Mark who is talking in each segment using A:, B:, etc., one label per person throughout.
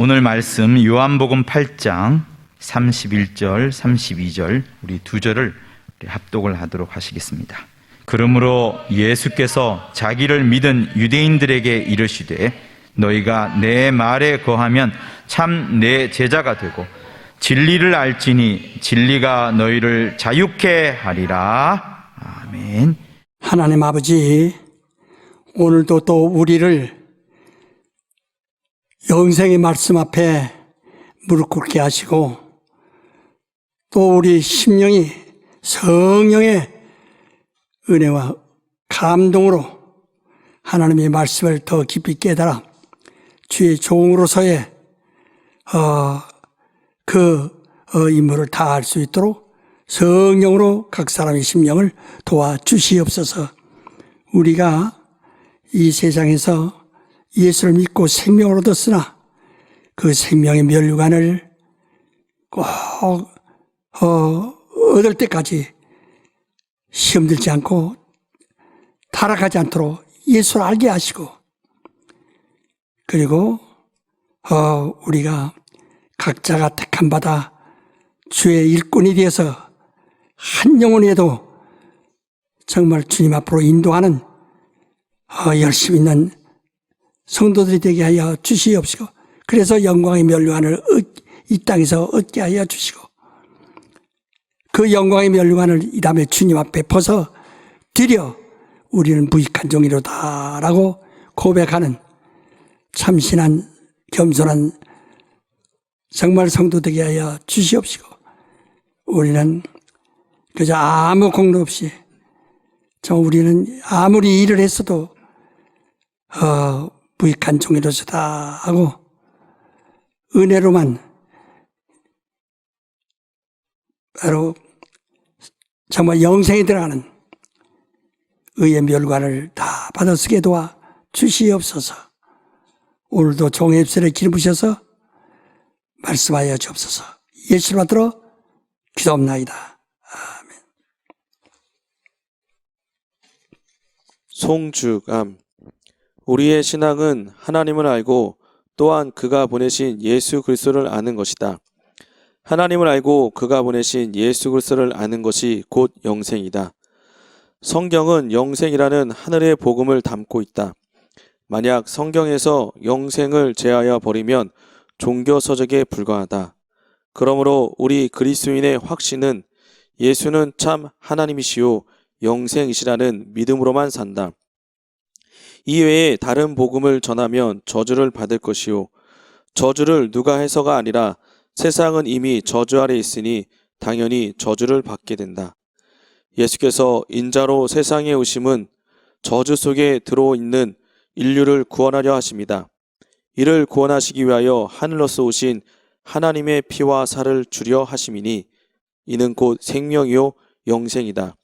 A: 오늘 말씀 요한복음 8장 31절, 32절 우리 두 절을 합독을 하도록 하시겠습니다. 그러므로 예수께서 자기를 믿은 유대인들에게 이르시되 너희가 내 말에 거하면 참 내 제자가 되고 진리를 알지니 진리가 너희를 자유케 하리라. 아멘.
B: 하나님 아버지, 오늘도 또 우리를 영생의 말씀 앞에 무릎 꿇게 하시고 또 우리 심령이 성령의 은혜와 감동으로 하나님의 말씀을 더 깊이 깨달아 주의 종으로서의 임무를 다할 수 있도록 성령으로 각 사람의 심령을 도와주시옵소서. 우리가 이 세상에서 예수를 믿고 생명을 얻었으나 그 생명의 면류관을 꼭 얻을 때까지 시험 들지 않고 타락하지 않도록 예수를 알게 하시고, 그리고 우리가 각자가 택함 받아 주의 일꾼이 되어서 한 영혼에도 정말 주님 앞으로 인도하는 열심 있는 성도들이 되게 하여 주시옵시고, 그래서 영광의 면류관을 이 땅에서 얻게 하여 주시고, 그 영광의 면류관을 이 다음에 주님 앞에 벗어 드려 우리는 무익한 종이로다라고 고백하는 참신한 겸손한 정말 성도 되게 하여 주시옵시고, 우리는 그저 아무 공로 없이 우리는 아무리 일을 했어도 무익한 종이로서다 하고 은혜로만 바로 정말 영생에 들어가는 의의 멸관을 다 받아 쓰게 도와 주시옵소서. 오늘도 종의 입술에 기름 부셔서 말씀하여 주옵소서. 예수를 받들어 기도합나이다. 아멘.
C: 송주감. 우리의 신앙은 하나님을 알고 또한 그가 보내신 예수 그리스도를 아는 것이다. 하나님을 알고 그가 보내신 예수 그리스도를 아는 것이 곧 영생이다. 성경은 영생이라는 하늘의 복음을 담고 있다. 만약 성경에서 영생을 제하여 버리면 종교서적에 불과하다. 그러므로 우리 그리스도인의 확신은 예수는 참 하나님이시요 영생이시라는 믿음으로만 산다. 이외에 다른 복음을 전하면 저주를 받을 것이요, 저주를 누가 해서가 아니라 세상은 이미 저주 아래 있으니 당연히 저주를 받게 된다. 예수께서 인자로 세상에 오심은 저주 속에 들어있는 인류를 구원하려 하십니다. 이를 구원하시기 위하여 하늘로서 오신 하나님의 피와 살을 주려 하심이니 이는 곧 생명이요 영생이다.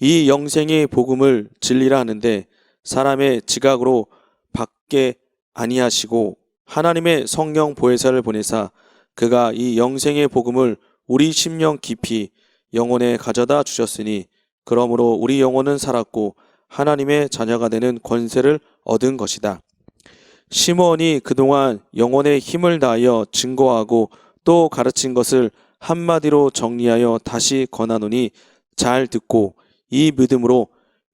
C: 이 영생의 복음을 진리라 하는데 사람의 지각으로 받게 아니하시고 하나님의 성령 보혜사를 보내사 그가 이 영생의 복음을 우리 심령 깊이 영혼에 가져다 주셨으니 그러므로 우리 영혼은 살았고 하나님의 자녀가 되는 권세를 얻은 것이다. 시므온이 그동안 영혼의 힘을 다하여 증거하고 또 가르친 것을 한마디로 정리하여 다시 권하노니 잘 듣고 이 믿음으로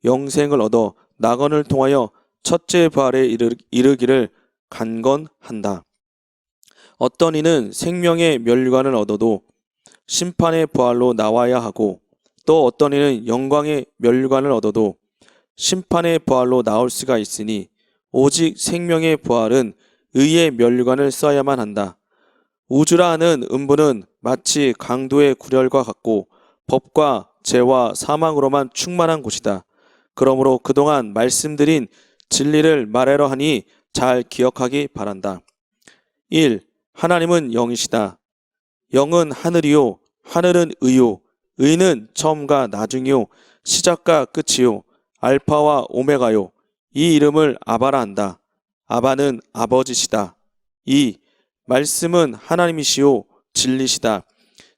C: 영생을 얻어 낙원을 통하여 첫째 부활에 이르기를 간건한다. 어떤 이는 생명의 면류관을 얻어도 심판의 부활로 나와야 하고 또 어떤 이는 영광의 면류관을 얻어도 심판의 부활로 나올 수가 있으니 오직 생명의 부활은 의의 면류관을 써야만 한다. 우주라 하는 음부는 마치 강도의 구렬과 같고 법과 죄와 사망으로만 충만한 곳이다. 그러므로 그동안 말씀드린 진리를 말하려 하니 잘 기억하기 바란다. 1. 하나님은 영이시다. 영은 하늘이요, 하늘은 의요, 의는 처음과 나중이요, 시작과 끝이요, 알파와 오메가요. 이 이름을 아바라 한다. 아바는 아버지시다. 2. 말씀은 하나님이시요 진리시다.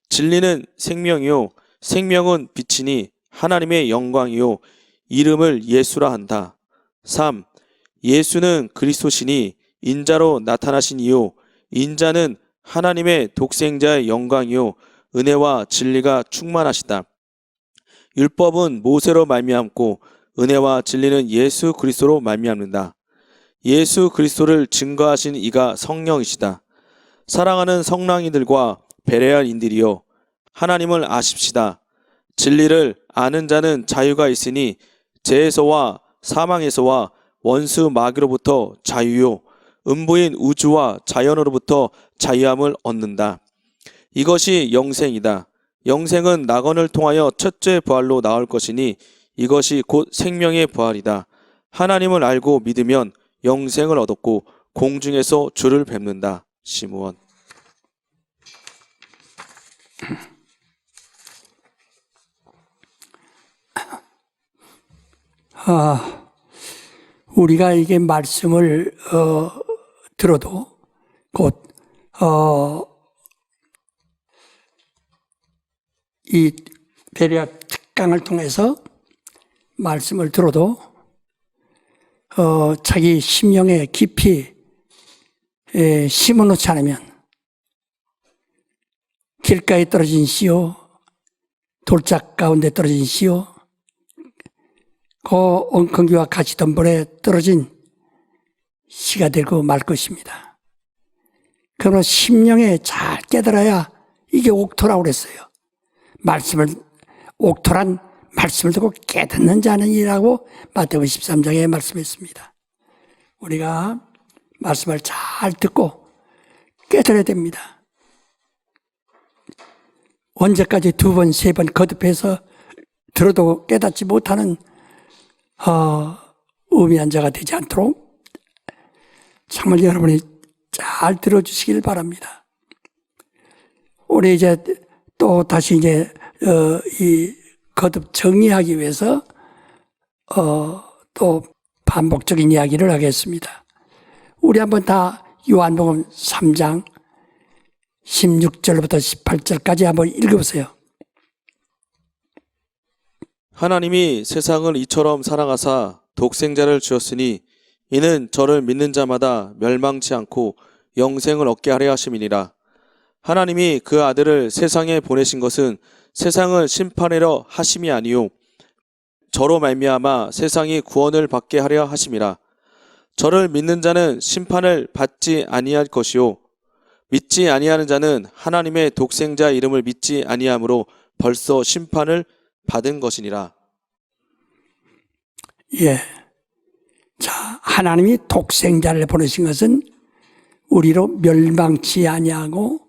C: 진리는 생명이요, 생명은 빛이니 하나님의 영광이요, 이름을 예수라 한다. 3. 예수는 그리스도시니 인자로 나타나신 이요 인자는 하나님의 독생자의 영광이요 은혜와 진리가 충만하시다. 율법은 모세로 말미암고 은혜와 진리는 예수 그리스도로 말미암는다. 예수 그리스도를 증거하신 이가 성령이시다. 사랑하는 성랑이들과 베레알 인들이여 하나님을 아십시다. 진리를 아는 자는 자유가 있으니 죄에서와 사망에서와 원수 마귀로부터 자유요 음부인 우주와 자연으로부터 자유함을 얻는다. 이것이 영생이다. 영생은 낙원을 통하여 첫째 부활로 나올 것이니 이것이 곧 생명의 부활이다. 하나님을 알고 믿으면 영생을 얻었고 공중에서 주를 뵙는다. 시므온.
B: 우리가 이게 말씀을 들어도 곧 이 베레아 특강을 통해서 말씀을 들어도 자기 심령에 깊이 심어놓지 않으면 길가에 떨어진 씨요 돌짝 가운데 떨어진 씨요 그 엉겅퀴와 가시덤불에 떨어진 씨가 되고 말 것입니다. 그러나 심령에 잘 깨달아야 이게 옥토라고 그랬어요. 옥토란 말씀을 듣고 깨닫는 자는 이라고 마태복음 13장에 말씀했습니다. 우리가 말씀을 잘 듣고 깨달아야 됩니다. 언제까지 두 번, 세 번 거듭해서 들어도 깨닫지 못하는 음이한 자가 되지 않도록 정말 여러분이 잘 들어주시길 바랍니다. 우리 이제 또 다시 이제 이 거듭 정리하기 위해서 또 반복적인 이야기를 하겠습니다. 우리 한번 다 요한복음 3장 16절부터 18절까지 한번 읽어보세요.
C: 하나님이 세상을 이처럼 사랑하사 독생자를 주었으니 이는 저를 믿는 자마다 멸망치 않고 영생을 얻게 하려 하심이니라. 하나님이 그 아들을 세상에 보내신 것은 세상을 심판하려 하심이 아니요 저로 말미암아 세상이 구원을 받게 하려 하심이라. 저를 믿는 자는 심판을 받지 아니할 것이요 믿지 아니하는 자는 하나님의 독생자 이름을 믿지 아니하므로 벌써 심판을 받은 것이니라.
B: 예. 자, 하나님이 독생자를 보내신 것은 우리로 멸망치 아니하고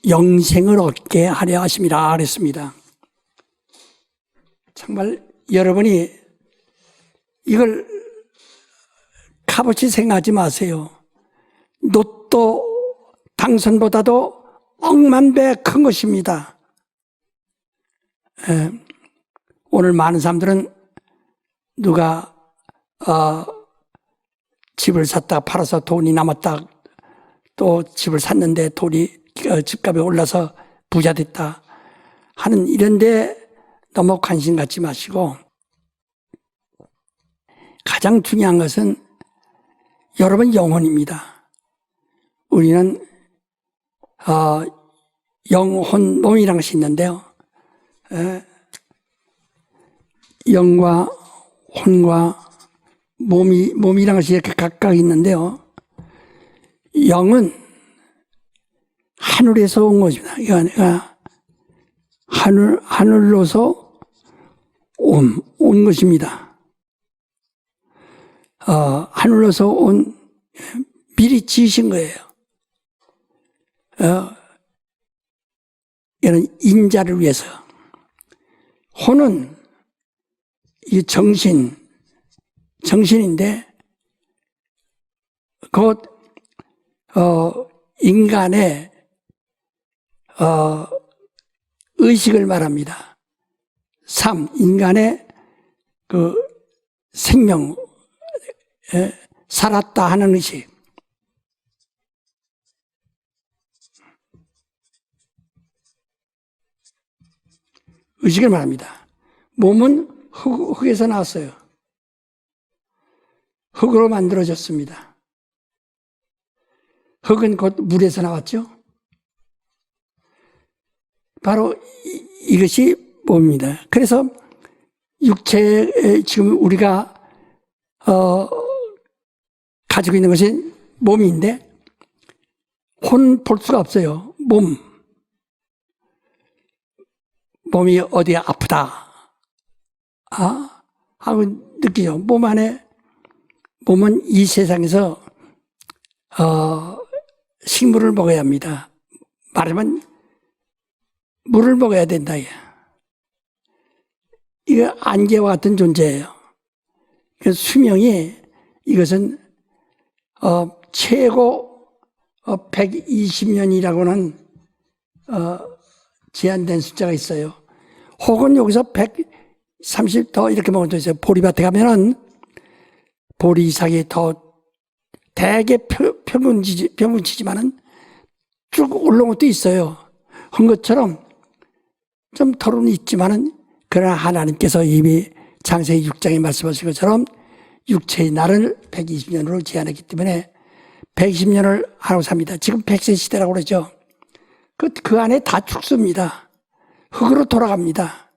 B: 영생을 얻게 하려 하심이라 그랬습니다. 정말 여러분이 이걸 값없이 생각하지 마세요. 로또 당선보다도 억만 배 큰 것입니다. 오늘 많은 사람들은 누가 집을 샀다 팔아서 돈이 남았다 또 집을 샀는데 돈이 집값이 올라서 부자 됐다 하는 이런데 너무 관심 갖지 마시고 가장 중요한 것은 여러분 영혼입니다. 우리는 영혼 몸이라는 것이 있는데요. 영과 혼과 몸이라는 것이 이렇게 각각 있는데요. 영은 하늘에서 온 것입니다. 그러니까 하늘로서 온 것입니다. 하늘로서 온 미리 지으신 거예요. 이런 인자를 위해서. 혼은 이 정신인데 곧 인간의 의식을 말합니다. 삶, 인간의 그 생명, 살았다 하는 의식. 의식을 말합니다. 몸은 흙에서 나왔어요. 흙으로 만들어졌습니다. 흙은 곧 물에서 나왔죠. 바로 이것이 몸입니다. 그래서 육체에 지금 우리가 가지고 있는 것이 몸인데 혼 볼 수가 없어요. 몸이 어디 아프다 하고 느끼죠. 몸은 이 세상에서 식물을 먹어야 합니다. 말하면 물을 먹어야 된다. 이거 안개와 같은 존재예요. 그래서 수명이 이것은 최고 120년이라고는 제한된 숫자가 있어요. 혹은 여기서 130 더 이렇게 먹어도 있어요. 보리밭에 가면은 보리 이상이 더 대개 평균치지만은 쭉 올라온 것도 있어요. 한 것처럼 좀 털은 있지만은 그러나 하나님께서 이미 창세기 6장에 말씀하신 것처럼 육체의 날을 120년으로 제한했기 때문에 120년을 하고 삽니다. 지금 100세 시대라고 그러죠. 그 안에 다 죽습니다. 흙으로 돌아갑니다.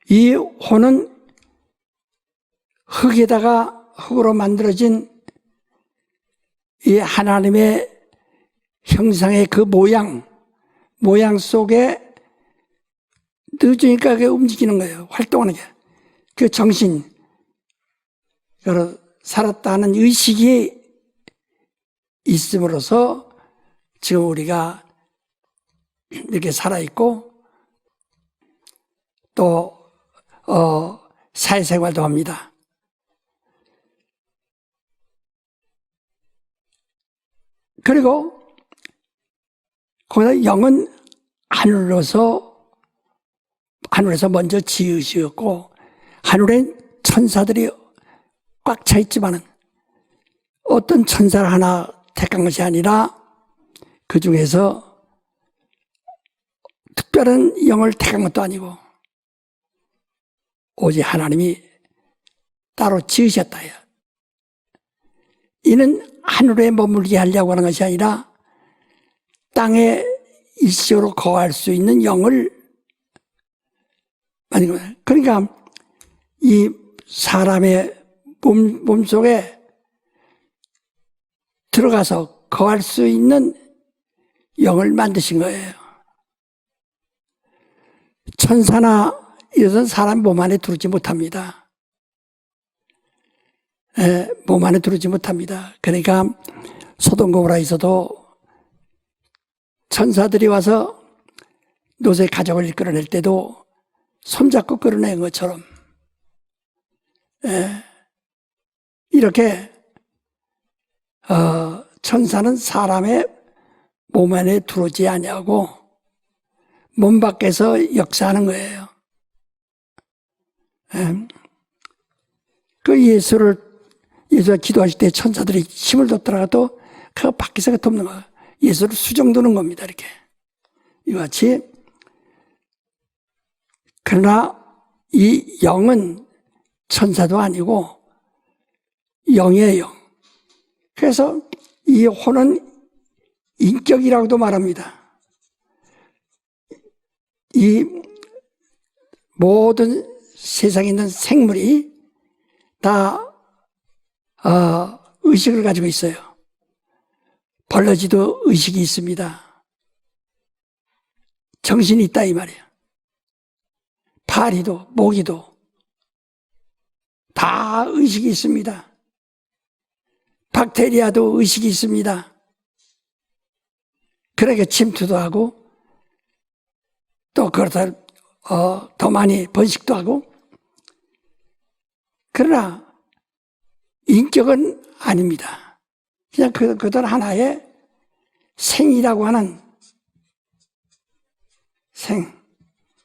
B: 이 혼은 흙으로 만들어진 이 하나님의 형상의 그 모양 속에 늦으니까 그게 움직이는 거예요. 활동하는 게. 그 정신, 살았다는 의식이 있음으로써 지금 우리가 이렇게 살아있고 또 사회생활도 합니다. 그리고 거기다 영은 하늘에서 먼저 지으셨고 하늘엔 천사들이 꽉 차 있지만은 어떤 천사를 하나 택한 것이 아니라 그 중에서 특별한 영을 택한 것도 아니고 오직 하나님이 따로 지으셨다. 이는 하늘에 머물게 하려고 하는 것이 아니라 땅에 일시적으로 거할 수 있는 영을 만든 거예요. 그러니까 이 사람의 몸속에 들어가서 거할 수 있는 영을 만드신 거예요. 천사나 이것은 사람 몸 안에 들어오지 못합니다. 몸 안에 들어오지 못합니다. 그러니까 소돔 고모라에서도 천사들이 와서 노새 가족을 이끌어낼 때도 손잡고 끌어낸 것처럼 이렇게 천사는 사람의 몸 안에 들어오지 아니하고 몸 밖에서 역사하는 거예요. 그 예수가 기도하실 때 천사들이 힘을 줬더라도 그 밖에서 돕는 거예요. 예수를 수정도는 겁니다. 이렇게 이와 같이. 그러나 이 영은 천사도 아니고 영이에요. 그래서 이 혼은 인격이라고도 말합니다. 이 모든 세상에 있는 생물이 다 의식을 가지고 있어요. 벌러지도 의식이 있습니다. 정신이 있다 이 말이에요. 파리도 모기도 다 의식이 있습니다. 박테리아도 의식이 있습니다. 그러니까 침투도 하고 또 그렇다 더 많이 번식도 하고. 그러나 인격은 아닙니다. 그냥 그들 하나의 생이라고 하는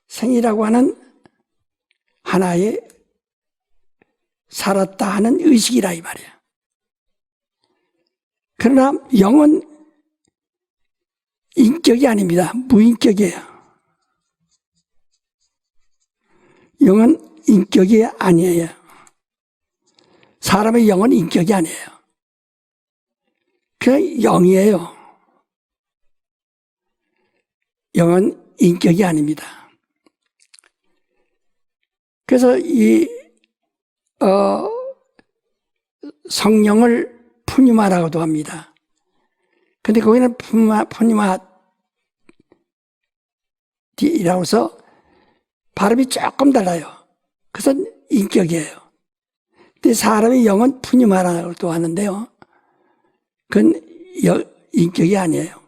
B: 생이라고 하는 하나의 살았다 하는 의식이라 이 말이야. 그러나 영은 인격이 아닙니다. 무인격이에요. 영은 인격이 아니에요. 사람의 영은 인격이 아니에요. 그냥 영이에요. 영은 인격이 아닙니다. 그래서 이 성령을 푸니마라고도 합니다. 근데 거기는 푸니마디라고 해서 발음이 조금 달라요. 그래서 인격이에요. 근데 사람의 영은 푸니마라고도 하는데요. 그건 인격이 아니에요.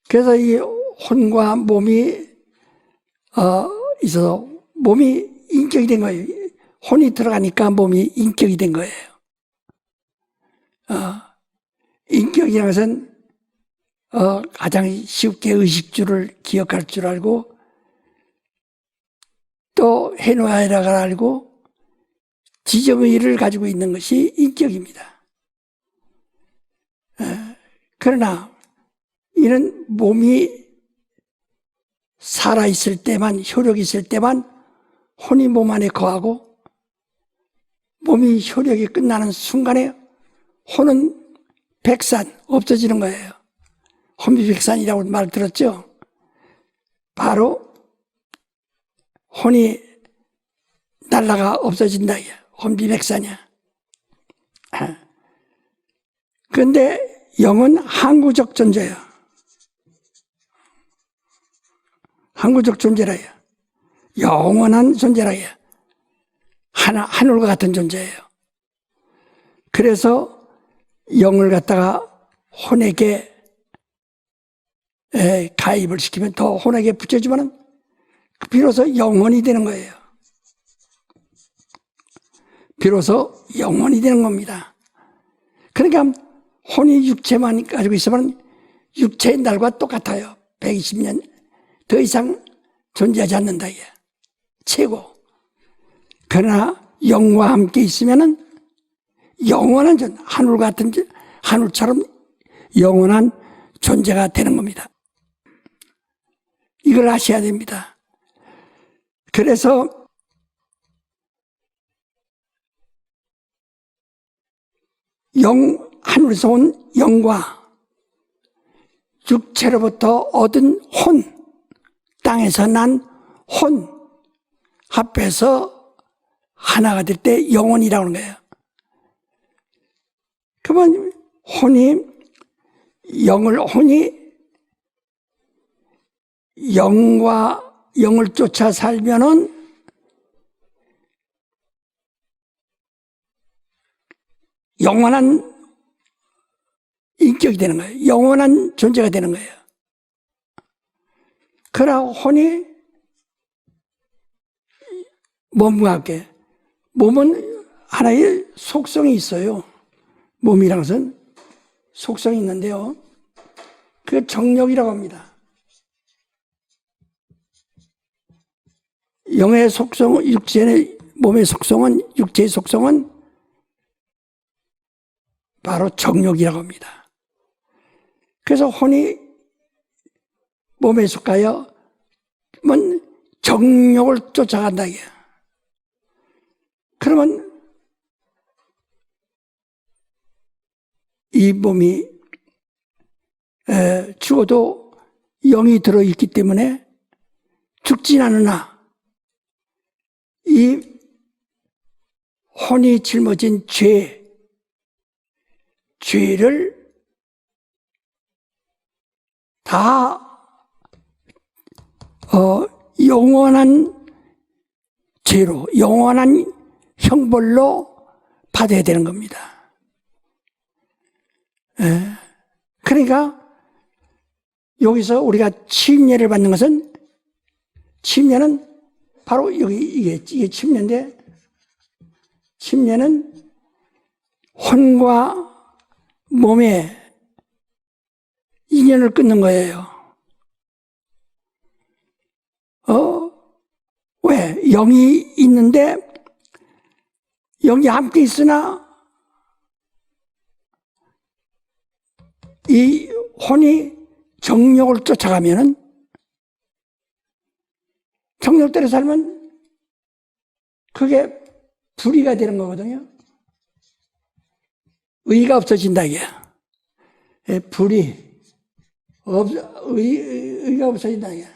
B: 그래서 이 혼과 몸이 있어서 몸이 인격이 된 거예요. 혼이 들어가니까 몸이 인격이 된 거예요. 인격이라는 것은 가장 쉽게 의식주를 기억할 줄 알고 또 해놓아야를 알고 지정의를 가지고 있는 것이 인격입니다. 그러나 이는 몸이 살아있을 때만, 효력이 있을 때만 혼이 몸 안에 거하고 몸이 효력이 끝나는 순간에 혼은 백산, 없어지는 거예요. 혼비백산이라고 말 들었죠? 바로 혼이 날라가 없어진다. 혼비백산이야. 그런데 영은 항구적 존재예요. 항구적 존재라요. 영원한 존재라요. 하늘과 같은 존재예요. 그래서 영을 갖다가 혼에게 가입을 시키면 더 혼에게 붙여주면 비로소 영혼이 되는 거예요. 비로소 영혼이 되는 겁니다. 그러니까 혼이 육체만 가지고 있으면 육체의 날과 똑같아요. 120년 더 이상 존재하지 않는다. 최고. 그러나 영과 함께 있으면은 영원한 하늘 같은 하늘처럼 영원한 존재가 되는 겁니다. 이걸 아셔야 됩니다. 그래서 하늘에서 온 영과 육체로부터 얻은 혼, 땅에서 난 혼 합해서 하나가 될 때 영혼이라고 하는 거예요. 그러면 혼이 영을 쫓아 살면은 영원한 인격이 되는 거예요. 영원한 존재가 되는 거예요. 그러나 혼이 몸과 함께, 몸은 하나의 속성이 있어요. 몸이라는 것은 속성이 있는데요. 그게 정력이라고 합니다. 영의 속성, 몸의 속성은, 육체의 속성은 바로 정력이라고 합니다. 그래서 혼이 몸에 속하여 정력을 쫓아간다 이게. 그러면 이 몸이 죽어도 영이 들어있기 때문에 죽진 않으나 이 혼이 짊어진 죄를 다 영원한 죄로, 영원한 형벌로 받아야 되는 겁니다. 그러니까 여기서 우리가 침례를 받는 것은, 침례는 바로 이게 침례인데, 침례는 혼과 몸의 인연을 끊는 거예요. 왜? 영이 있는데, 영이 함께 있으나, 이 혼이 정욕을 쫓아가면은, 정욕대로 살면, 그게 불의가 되는 거거든요. 의가 없어진다 이게. 불이 의가 없어진다 이게.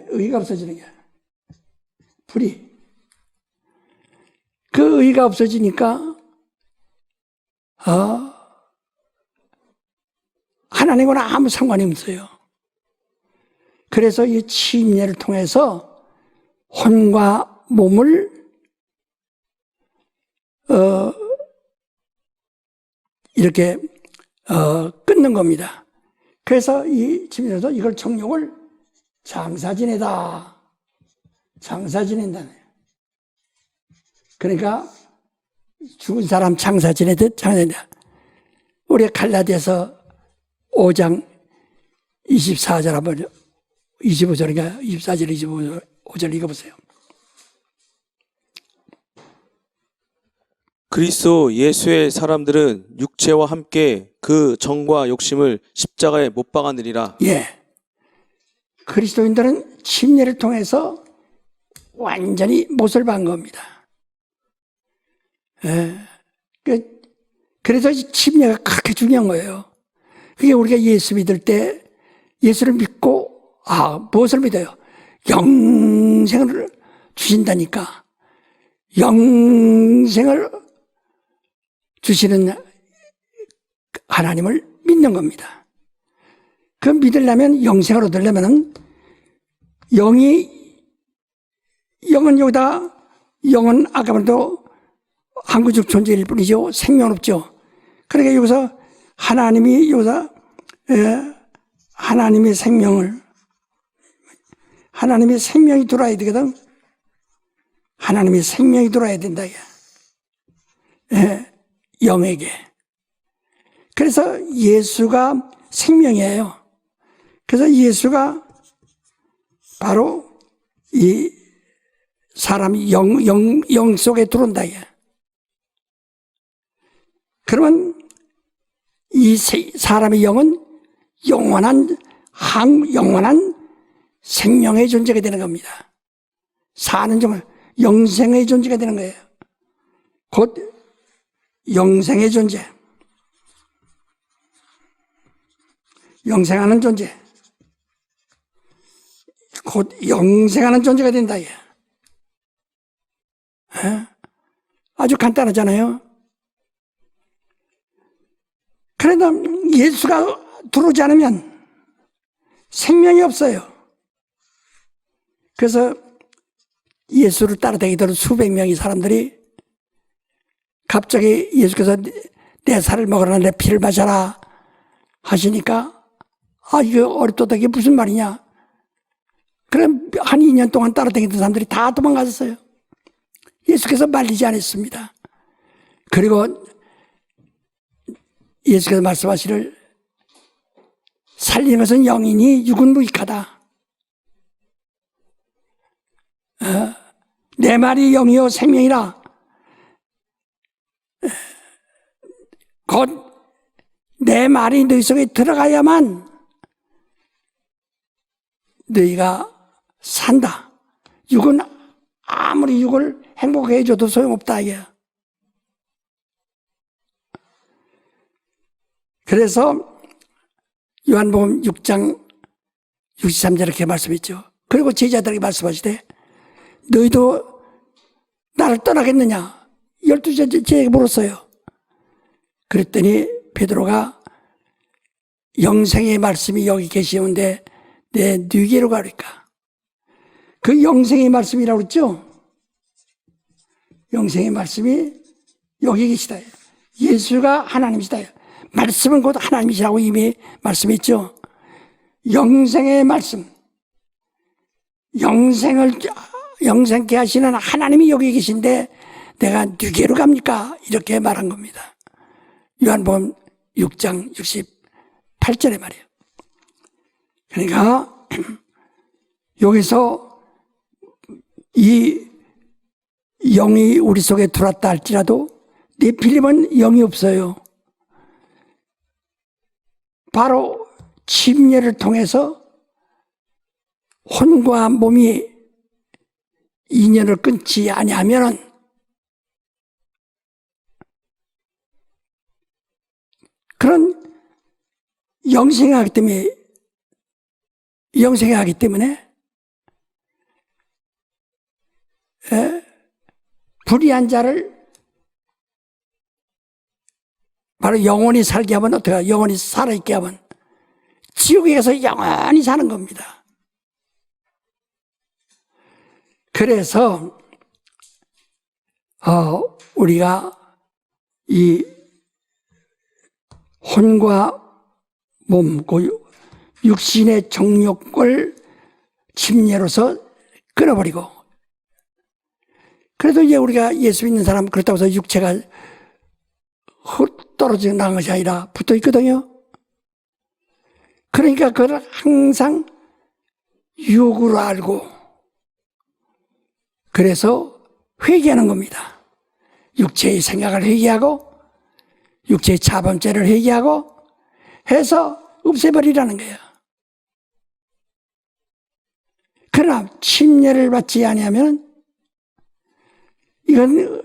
B: 의가 없어지는 게. 불이. 그 의가 없어지니까 하나님과는 아무 상관이 없어요. 그래서 이 침례를 통해서 혼과 몸을 이렇게 끊는 겁니다. 그래서 이 침례에서 이걸 정욕을 장사 지내다. 장사 지낸다네. 그러니까 죽은 사람 장사 지내듯 장사 지낸다. 우리 갈라디아서 5장 24절 한번 25절인가 24절 25절 읽어보세요.
C: 그리스도 예수의 사람들은 육체와 함께 그 정과 욕심을 십자가에 못 박아내리라.
B: 예. 그리스도인들은 침례를 통해서 완전히 못을 박은 겁니다. 예. 그래서 침례가 그렇게 중요한 거예요. 그게 우리가 예수 믿을 때 예수를 믿고 무엇을 믿어요? 영생을 주신다니까. 영생을 주시는 하나님을 믿는 겁니다. 그 믿으려면 영생을 얻으려면 영은 여기다 영은 아까 말도 항구적 존재일 뿐이죠. 생명 없죠. 그러니까 여기서 하나님이 여기서 하나님의 생명이 들어와야 되거든. 하나님의 생명이 들어와야 된다. 영에게. 그래서 예수가 생명이에요. 그래서 예수가 바로 이 사람이 영 속에 들어온다. 그러면 이 사람의 영은 영원한 생명의 존재가 되는 겁니다. 사는 정말 영생의 존재가 되는 거예요. 곧 영생의 존재. 영생하는 존재. 곧 영생하는 존재가 된다. 아주 간단하잖아요. 그러나 예수가 들어오지 않으면 생명이 없어요. 그래서 예수를 따라다니던 수백 명의 사람들이 갑자기 예수께서 내 살을 먹으라 내 피를 마셔라 하시니까 이거 어렵다 이게 무슨 말이냐. 그럼 한 2년 동안 따라다니던 사람들이 다 도망갔어요. 예수께서 말리지 않았습니다. 그리고 예수께서 말씀하시를 살리는 것은 영이니 육은 무익하다. 내 말이 영이요 생명이라. 곧 내 말이 너희 속에 들어가야만 너희가 산다. 육은 아무리 육을 행복하게 해줘도 소용없다 이게. 그래서 요한복음 6장 63절 이렇게 말씀했죠. 그리고 제자들에게 말씀하시되 너희도 나를 떠나겠느냐 12제자에게 물었어요. 그랬더니 베드로가 영생의 말씀이 여기 계시는데 내 누구로 가리까. 그 영생의 말씀이라고 그랬죠. 영생의 말씀이 여기 계시다. 예수가 하나님이시다. 말씀은 곧 하나님이시라고 이미 말씀했죠. 영생의 말씀, 영생케 하시는 하나님이 여기 계신데 내가 누구로 갑니까? 이렇게 말한 겁니다. 요한복음 6장 68절에 말이에요. 그러니까 여기서 이 영이 우리 속에 들어왔다 할지라도 네필림은 영이 없어요. 바로 침례를 통해서 혼과 몸이 인연을 끊지 아니하면은 영생하기 때문에 불의한 자를 바로 영원히 살게 하면 어떡해? 영원히 살아있게 하면 지옥에서 영원히 사는 겁니다. 그래서 우리가 이 혼과 몸, 육신의 정욕을 침례로서 끊어버리고, 그래도 이제 우리가 예수 믿는 사람 그렇다고 해서 육체가 흙 떨어져 나간 것이 아니라 붙어 있거든요. 그러니까 그걸 항상 유혹으로 알고, 그래서 회개하는 겁니다. 육체의 생각을 회개하고, 육체의 자범죄를 회개하고 해서 없애버리라는 거예요. 그러나 침례를 받지 아니하면 이건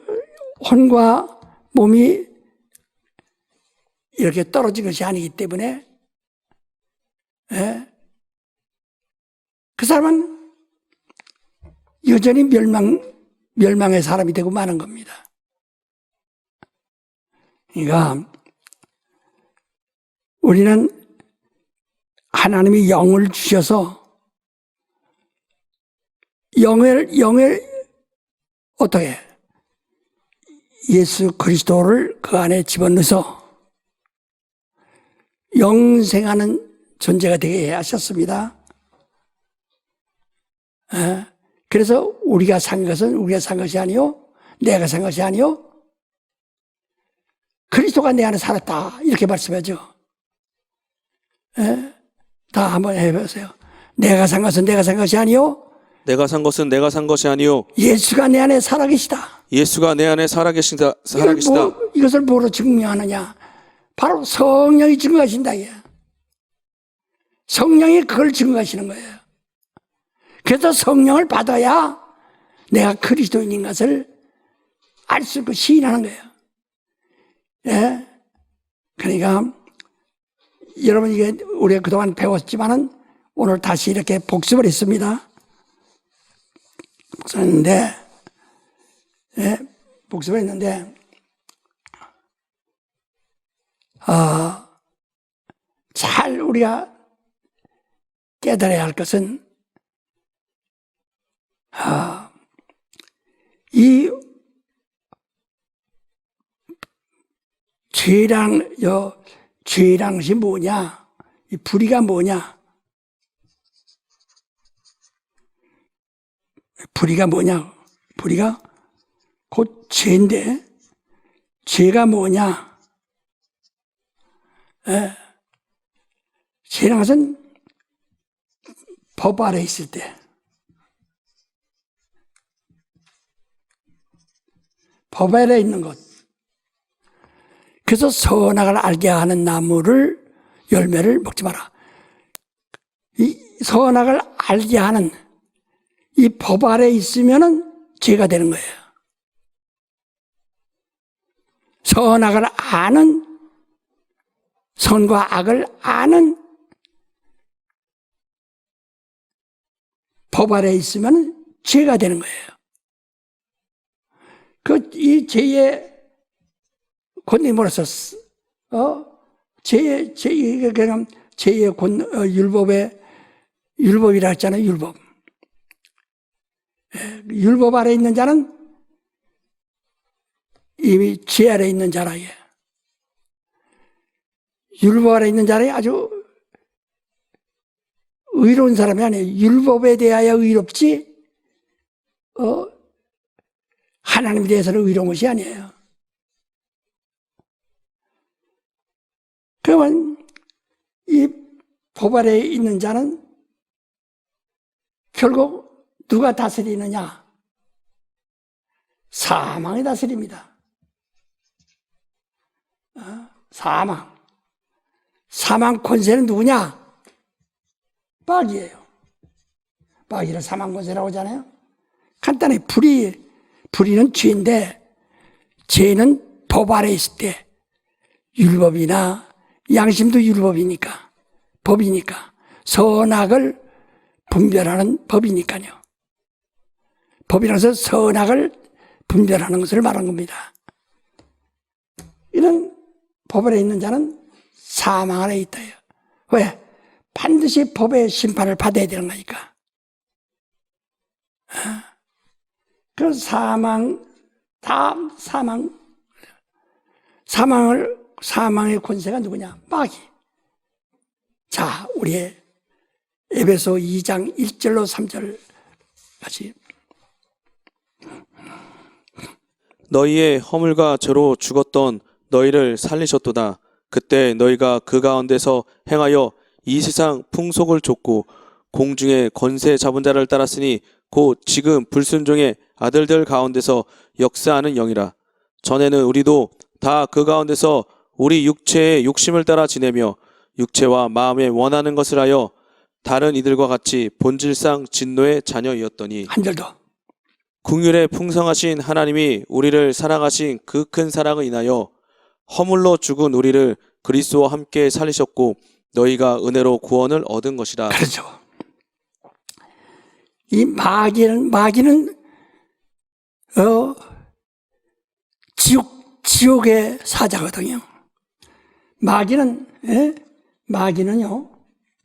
B: 혼과 몸이 이렇게 떨어진 것이 아니기 때문에 그 사람은 여전히 멸망의 사람이 되고 마는 겁니다. 그러니까 우리는 하나님이 영을 주셔서 영을 어떻게 예수 그리스도를 그 안에 집어넣어서 영생하는 존재가 되게 하셨습니다. 그래서 우리가 산 것은 우리가 산 것이 아니요, 내가 산 것이 아니요, 그리스도가 내 안에 살았다, 이렇게 말씀하죠. 다 한번 해보세요. 내가 산 것은 내가 산 것이 아니요,
C: 내가 산 것은 내가 산 것이 아니요
B: 예수가 내 안에 살아계시다.
C: 예수가 내 안에 살아계시다.
B: 이것을 뭐로 증명하느냐? 바로 성령이 증거하신다. 성령이 그걸 증거하시는 거예요. 그래서 성령을 받아야 내가 그리스도인인 것을 알 수 있고 시인하는 거예요. 예? 그러니까 여러분, 이게 우리가 그동안 배웠지만은 오늘 다시 이렇게 복습을 했습니다. 복습을 했는데, 잘 우리가 깨달아야 할 것은, 이 죄라는 것이 뭐냐? 이 불의가 뭐냐? 불의가 뭐냐? 불의가 곧 죄인데, 죄가 뭐냐? 죄라는 것은 법 아래 있을 때, 법 아래 있는 것. 그래서 선악을 알게 하는 나무를, 열매를 먹지 마라. 이 선악을 알게 하는 이 법 아래 있으면은 죄가 되는 거예요. 선악을 아는, 선과 악을 아는 법 아래 있으면 죄가 되는 거예요. 이 죄의 권위로서 죄의 율법이라 했잖아요. 율법. 율법 아래 있는 자는 이미 죄 아래 있는 자라. 율법 아래 있는 자는 아주 의로운 사람이 아니에요. 율법에 대하여 의롭지, 하나님에 대해서는 의로운 것이 아니에요. 그러면 이 법 아래에 있는 자는 결국 누가 다스리느냐? 사망이 다스립니다. 사망 권세는 누구냐? 마귀예요. 마귀를 사망 권세라고 하잖아요. 간단히 불의는 죄인데, 죄는 법 아래 있을 때, 율법이나 양심도 율법이니까 법이니까. 선악을 분별하는 법이니까요. 법이라는 것은 선악을 분별하는 것을 말한 겁니다. 이런 법 아래 있는 자는 사망 아래 있다요. 왜? 반드시 법의 심판을 받아야 되는 거니까. 그 사망의 권세가 누구냐? 마귀. 자, 우리의 에베소 2장 1절로 3절까지.
C: 너희의 허물과 죄로 죽었던 너희를 살리셨도다. 그때 너희가 그 가운데서 행하여 이 세상 풍속을 좇고 공중의 권세 잡은 자를 따랐으니 곧 지금 불순종의 아들들 가운데서 역사하는 영이라. 전에는 우리도 다 그 가운데서 우리 육체의 욕심을 따라 지내며 육체와 마음에 원하는 것을 하여 다른 이들과 같이 본질상 진노의 자녀이었더니
B: 한 절 더.
C: 긍휼에 풍성하신 하나님이 우리를 사랑하신 그 큰 사랑을 인하여 허물로 죽은 우리를 그리스도와 함께 살리셨고 너희가 은혜로 구원을 얻은 것이라.
B: 그렇죠. 이 마귀는 지옥의 사자거든요. 마귀는요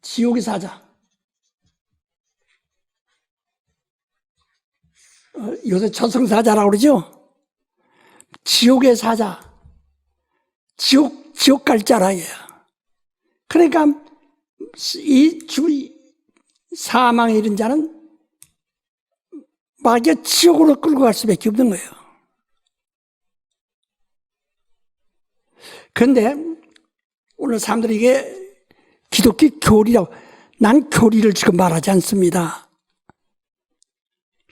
B: 지옥의 사자. 요새 저승사자라고 그러죠. 지옥의 사자. 지옥 갈 자라예요. 그러니까 사망에 이른 자는 마귀가 지옥으로 끌고 갈 수밖에 없는 거예요. 그런데 오늘 사람들이 이게 기독교 교리라고, 난 교리를 지금 말하지 않습니다.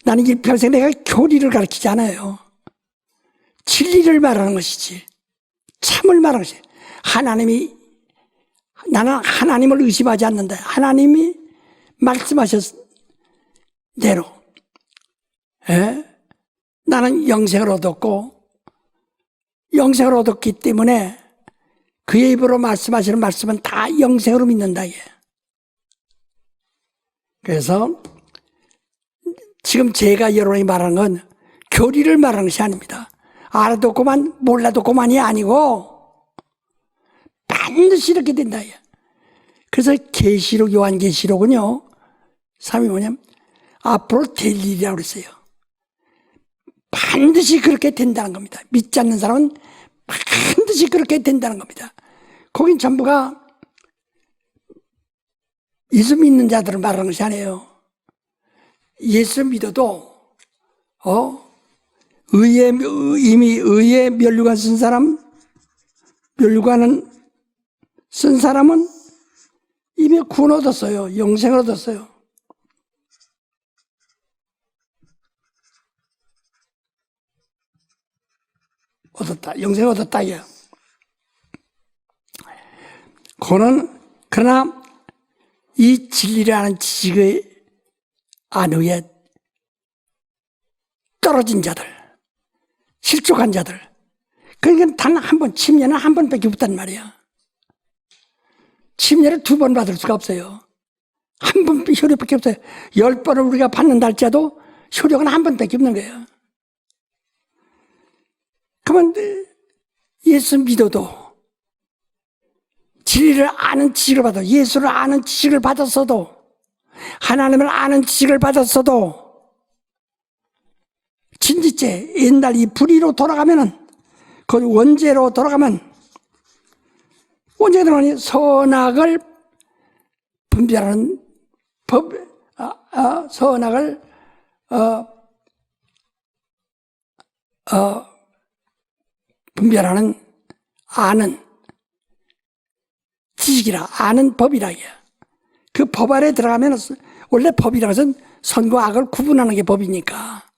B: 나는 일평생 내가 교리를 가르치지 않아요. 진리를 말하는 것이지, 참을 말하는 것이지. 나는 하나님을 의심하지 않는다. 하나님이 말씀하셨 대로 나는 영생을 얻었고, 영생을 얻었기 때문에 그의 입으로 말씀하시는 말씀은 다 영생으로 믿는다. 그래서 지금 제가 여러분이 말하는 건 교리를 말하는 것이 아닙니다. 알아도 그만 몰라도 그만이 아니고 반드시 이렇게 된다. 그래서 계시록, 요한계시록은요 3이 뭐냐면 앞으로 될 일이라고 그랬어요. 반드시 그렇게 된다는 겁니다. 믿지 않는 사람은 반드시 그렇게 된다는 겁니다. 거긴 전부가 예수 믿는 자들을 말하는 것이 아니에요. 예수 믿어도 이미 의에 면류관 쓴 사람, 면류관은 쓴 사람은 이미 구원 얻었어요. 영생을 얻었어요. 얻었다. 영생 얻었다. 예. 그러나 이 진리라는 지식의 안위에 떨어진 자들, 실족한 자들, 그러니까 단 한 번, 침례는 한 번밖에 없단 말이야. 침례를 2번 받을 수가 없어요. 한 번 효력밖에 없어요. 10번을 우리가 받는다 할지라도 효력은 한 번밖에 없는 거예요. 그러면 예수 믿어도 진리를 아는 지식을 받아, 예수를 아는 지식을 받았어도, 하나님을 아는 지식을 받았어도 진지죄, 옛날 이 불의로 돌아가면은, 그 원죄로 돌아가면, 원죄가 들어가니 선악을 분별하는 법, 선악을 분별하는 아는 지식이라, 아는 법이라. 그 법 아래 들어가면, 원래 법이라는 것은 선과 악을 구분하는 게 법이니까.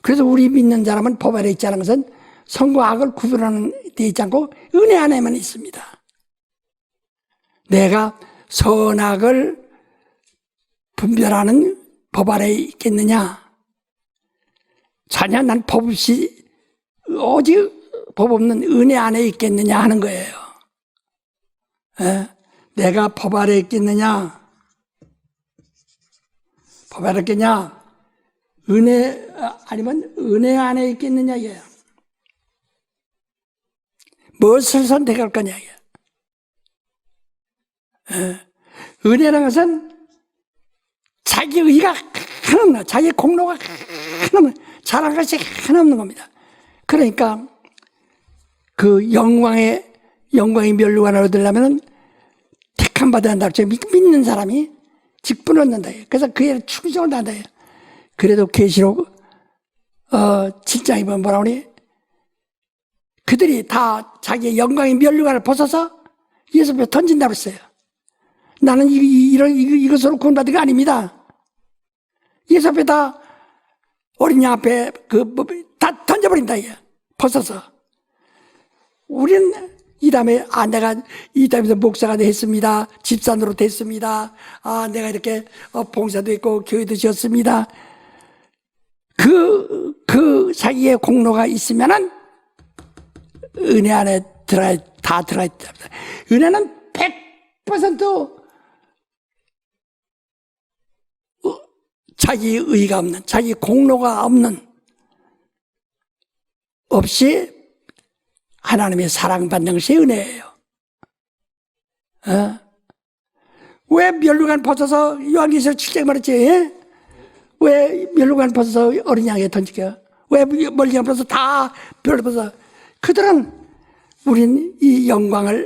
B: 그래서 우리 믿는 사람은 법 아래 있지 않은 것은 선과 악을 구분하는 데 있지 않고 은혜 안에만 있습니다. 내가 선악을 분별하는 법 아래 있겠느냐? 자냐, 난 법 없이 오직 법 없는 은혜 안에 있겠느냐 하는 거예요. 내가 법 아래 있겠느냐? 법 아래 있겠냐? 은혜, 아니면 은혜 안에 있겠느냐, 얘. 무엇을 선택할 거냐, 얘. 은혜라는 것은 자기 의가 하나없는, 자기 공로가 하나없는, 잘한 것이 하나없는 겁니다. 그러니까 그 영광의 면류관을 얻으려면 택함 받아야 한다고 믿는 사람이 직분을 얻는다. 그래서 그에 충성을 다한다. 그래도 계시록 7장에 보면 뭐라 그러니? 그들이 다 자기의 영광의 면류관을 벗어서 예수 앞에 던진다고 했어요. 나는 이것으로 구원받은 거 아닙니다. 예수 앞에 다 어린 양 앞에 다 던져버린다. 벗어서. 우리는 이 다음에 내가 이 다음에서 목사가 됐습니다. 집사로 됐습니다. 내가 이렇게 봉사도 했고 교회도 지었습니다. 그 자기의 공로가 있으면은 은혜 안에 다 들어가 있다. 은혜는 100% 자기 의가 없는, 자기 공로가 없이 하나님의 사랑받는 것이 은혜예요. 왜 면류관 벗어서 요한계시록 7장에 말했지? 왜 면류관 벗어서 어린 양에 던지게? 왜 면류관 벗어서 다 별을 벗어서? 그들은 우린 이 영광으로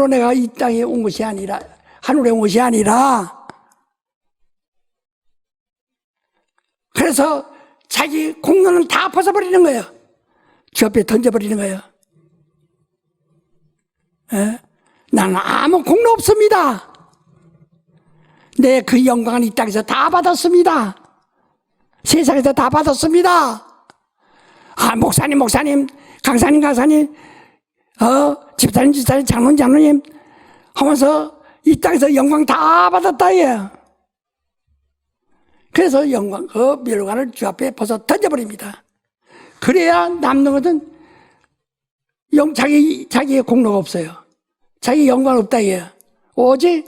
B: 내가 이 땅에 온 것이 아니라, 하늘에 온 것이 아니라, 그래서 자기 공로는 다 벗어버리는 거예요. 주 앞에 던져버리는 거예요. 나는 아무 공로 없습니다. 내 그 영광은 이 땅에서 다 받았습니다. 세상에서 다 받았습니다. 목사님, 강사님, 집사님, 장로님 하면서 이 땅에서 영광 다 받았다, 얘. 그래서 면류관을 주 앞에 벗어 던져버립니다. 그래야 남는 것은 자기의 공로가 없어요. 자기 영광 없다, 얘. 오직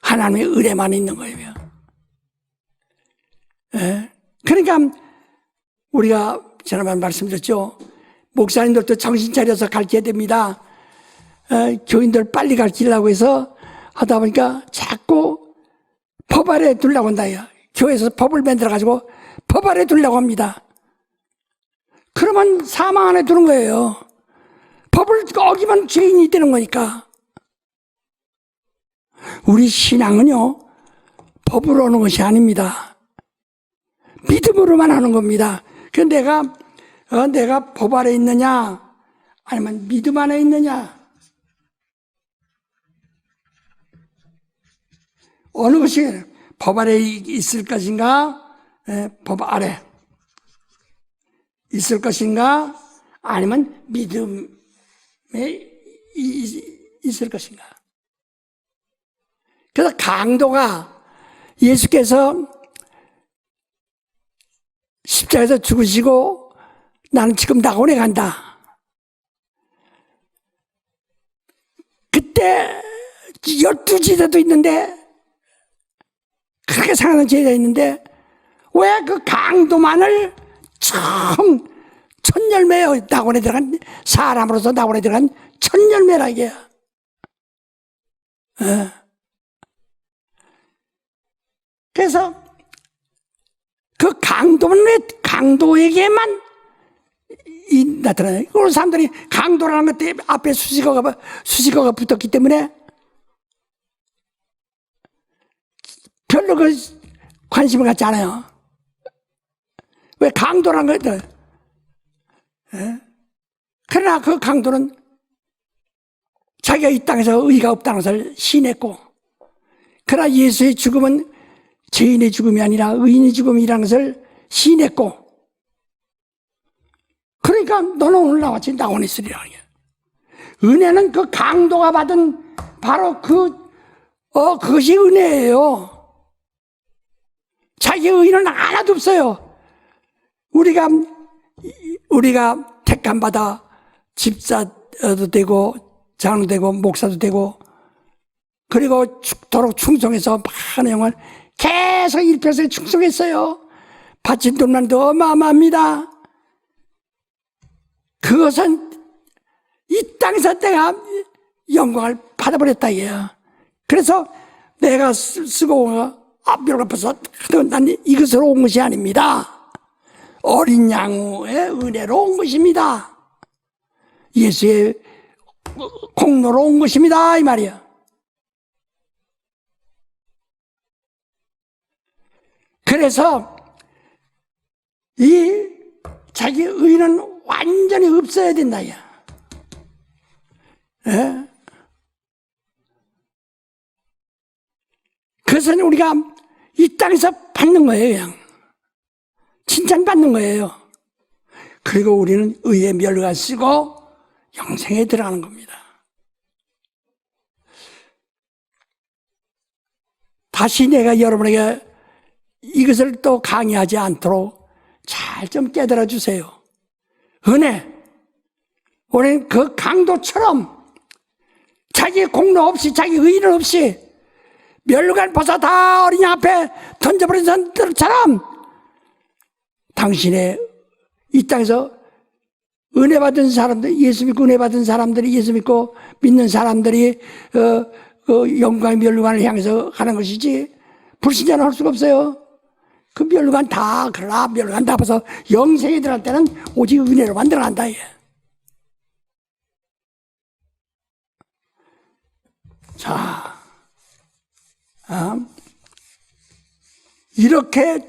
B: 하나님의 은혜만 있는 거예요. 그러니까 우리가 지난번에 말씀드렸죠. 목사님들도 정신 차려서 가르쳐야 됩니다. 교인들 빨리 가르치려고 해서 하다 보니까 자꾸 법 아래 두려고 한다. 교회에서 법을 만들어가지고 법 아래 두려고 합니다. 그러면 사망 안에 두는 거예요. 법을 어기면 죄인이 되는 거니까. 우리 신앙은요, 법으로 오는 것이 아닙니다. 믿음으로만 하는 겁니다. 그래서 내가 법 아래 있느냐, 아니면 믿음 안에 있느냐, 어느 것이 법 아래 있을 것인가, 법 아래 있을 것인가, 아니면 믿음에 있을 것인가. 그래서 강도가 예수께서 십자가에서 죽으시고 나는 지금 낙원에 간다. 그때 12제자도 있는데, 그렇게 사랑하는 제자 있는데, 왜 그 강도만을 처음 첫 열매요. 낙원에 들어간, 사람으로서 낙원에 들어간 첫 열매라, 이게. 그래서 그 강도에게만 나타나요. 그 사람들이 강도라는 것 때문에 앞에 수식어가 붙었기 때문에 별로 그 관심을 갖지 않아요. 왜 강도라는 거? 그러나 그 강도는 자기가 이 땅에서 의가 없다는 것을 시인했고, 그러나 예수의 죽음은 죄인의 죽음이 아니라 의인의 죽음이라는 것을 시인했고, 그러니까 너는 오늘 나왔지 낙원에 있으리라. 은혜는 그 강도가 받은 바로 그것이 은혜예요. 자기 의의는 하나도 없어요. 우리가 택함 받아 집사도 되고 장로도 되고 목사도 되고 그리고 죽도록 충성해서 많은 영을 계속 일평생 충성했어요. 바친 돈만도 어마어마합니다. 그것은 이 땅에서 내가 영광을 받아버렸다 이게요. 그래서 내가 쓰고 멸관 벗어 난 이것으로 온 것이 아닙니다. 어린 양의 은혜로 온 것입니다. 예수의 공로로 온 것입니다 이 말이야. 그래서 이 자기 의는 완전히 없어야 된다 야. 예? 그것은 우리가 이 땅에서 받는 거예요 그냥. 칭찬받는 거예요. 그리고 우리는 의의 멸관 쓰고 영생에 들어가는 겁니다. 다시 내가 여러분에게 이것을 또 강의하지 않도록 잘 좀 깨달아 주세요. 은혜, 우리는 그 강도처럼 자기 공로 없이 자기 의인 없이 멸관 벗어 다 어린 양 앞에 던져버린 사람들처럼 당신의 이 땅에서 은혜 받은 사람들, 예수 믿고 은혜 받은 사람들이, 예수 믿고 믿는 사람들이 영광의 멸관을 향해서 가는 것이지 불신자는 할 수가 없어요. 그 멸관 다, 그러나 멸관 다 벗어 영생에 들어갈 때는 오직 은혜로만 들어간다. 자, 이렇게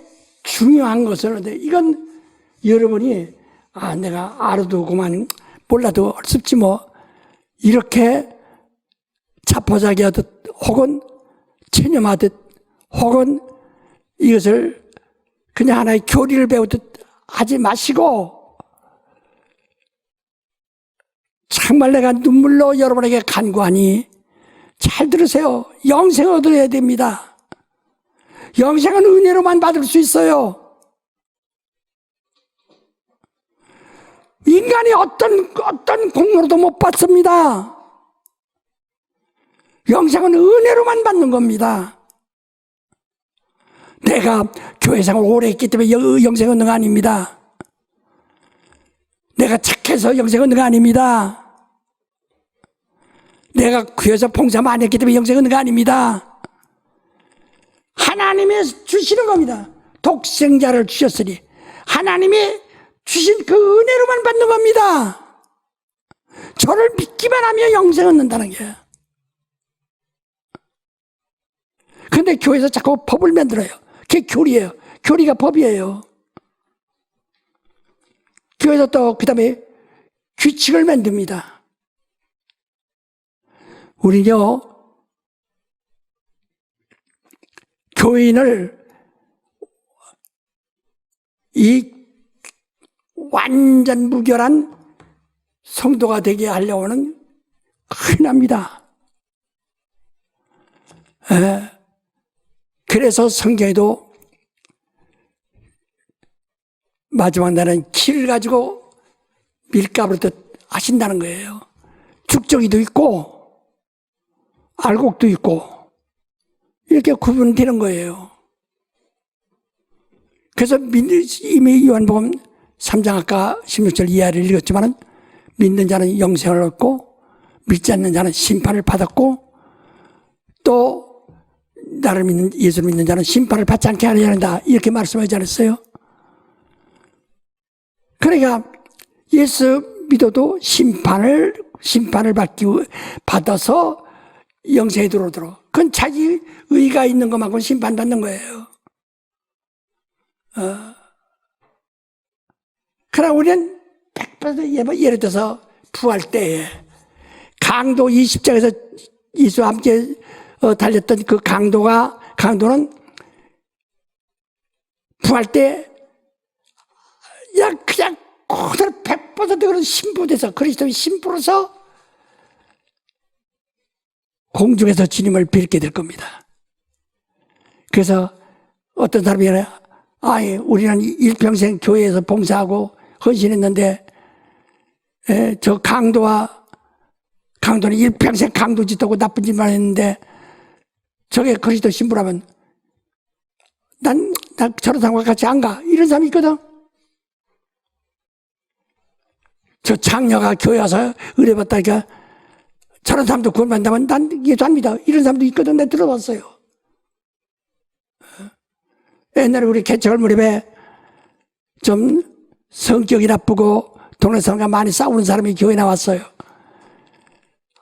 B: 중요한 것을, 이건 여러분이, 내가 알아도 그만 몰라도 어렵지 뭐, 이렇게 자포자기 하듯, 혹은 체념하듯, 혹은 이것을 그냥 하나의 교리를 배우듯 하지 마시고, 정말 내가 눈물로 여러분에게 간구하니, 잘 들으세요. 영생을 얻어야 됩니다. 영생은 은혜로만 받을 수 있어요. 인간이 어떤 공로도 못 받습니다. 영생은 은혜로만 받는 겁니다. 내가 교회생활을 오래 했기 때문에 영생 얻는 거 아닙니다. 내가 착해서 영생 얻는 거 아닙니다. 내가 교회에서 봉사 많이 했기 때문에 영생 얻는 거 아닙니다. 하나님이 주시는 겁니다. 독생자를 주셨으니 하나님이 주신 그 은혜로만 받는 겁니다. 저를 믿기만 하면 영생 얻는다는 게. 근데 교회에서 자꾸 법을 만들어요. 그게 교리예요. 교리가 법이에요. 교회에서 또 그 다음에 규칙을 만듭니다. 우리요, 교인을 이 완전 무결한 성도가 되게 하려고는 큰일 납니다. 그래서 성경에도 마지막 날은 키를 가지고 밀가루를 하신다는 거예요. 죽정이도 있고 알곡도 있고 이렇게 구분되는 거예요. 그래서 이미 요한복음 3장 아까 16절 이하를 읽었지만은 믿는 자는 영생을 얻고 믿지 않는 자는 심판을 받았고 또 나를 믿는 예수를 믿는 자는 심판을 받지 않게 하려야 한다 이렇게 말씀하지 않았어요? 그러니까 예수 믿어도 심판을 받아서 영생에 들어오도록. 그건 자기 의가 있는 것만큼 심판받는 거예요. 그러나 우리는 100% 예를 들어서 부활 때에 강도 이 십자가에서 예수와 함께 달렸던 그 강도는 부활 때 그냥 그대로 100% 그런 신부돼서 그리스도의 신부로서 공중에서 주님을 뵙게 될 겁니다. 그래서 어떤 사람이 우리는 일평생 교회에서 봉사하고 헌신했는데 저 강도와 강도는 일평생 강도 짓하고 나쁜 짓만 했는데 저게 그리스도 신부라면 난 저런 사람과 같이 안 가. 이런 사람이 있거든. 저 장녀가 교회 와서 은혜 받다니까 저런 사람도 구원받는다면 난 예수 안 믿어. 이런 사람도 있거든. 내가 들어봤어요. 옛날에 우리 개척할 무렵에 좀 성격이 나쁘고 동네 사람과 많이 싸우는 사람이 교회에 나왔어요.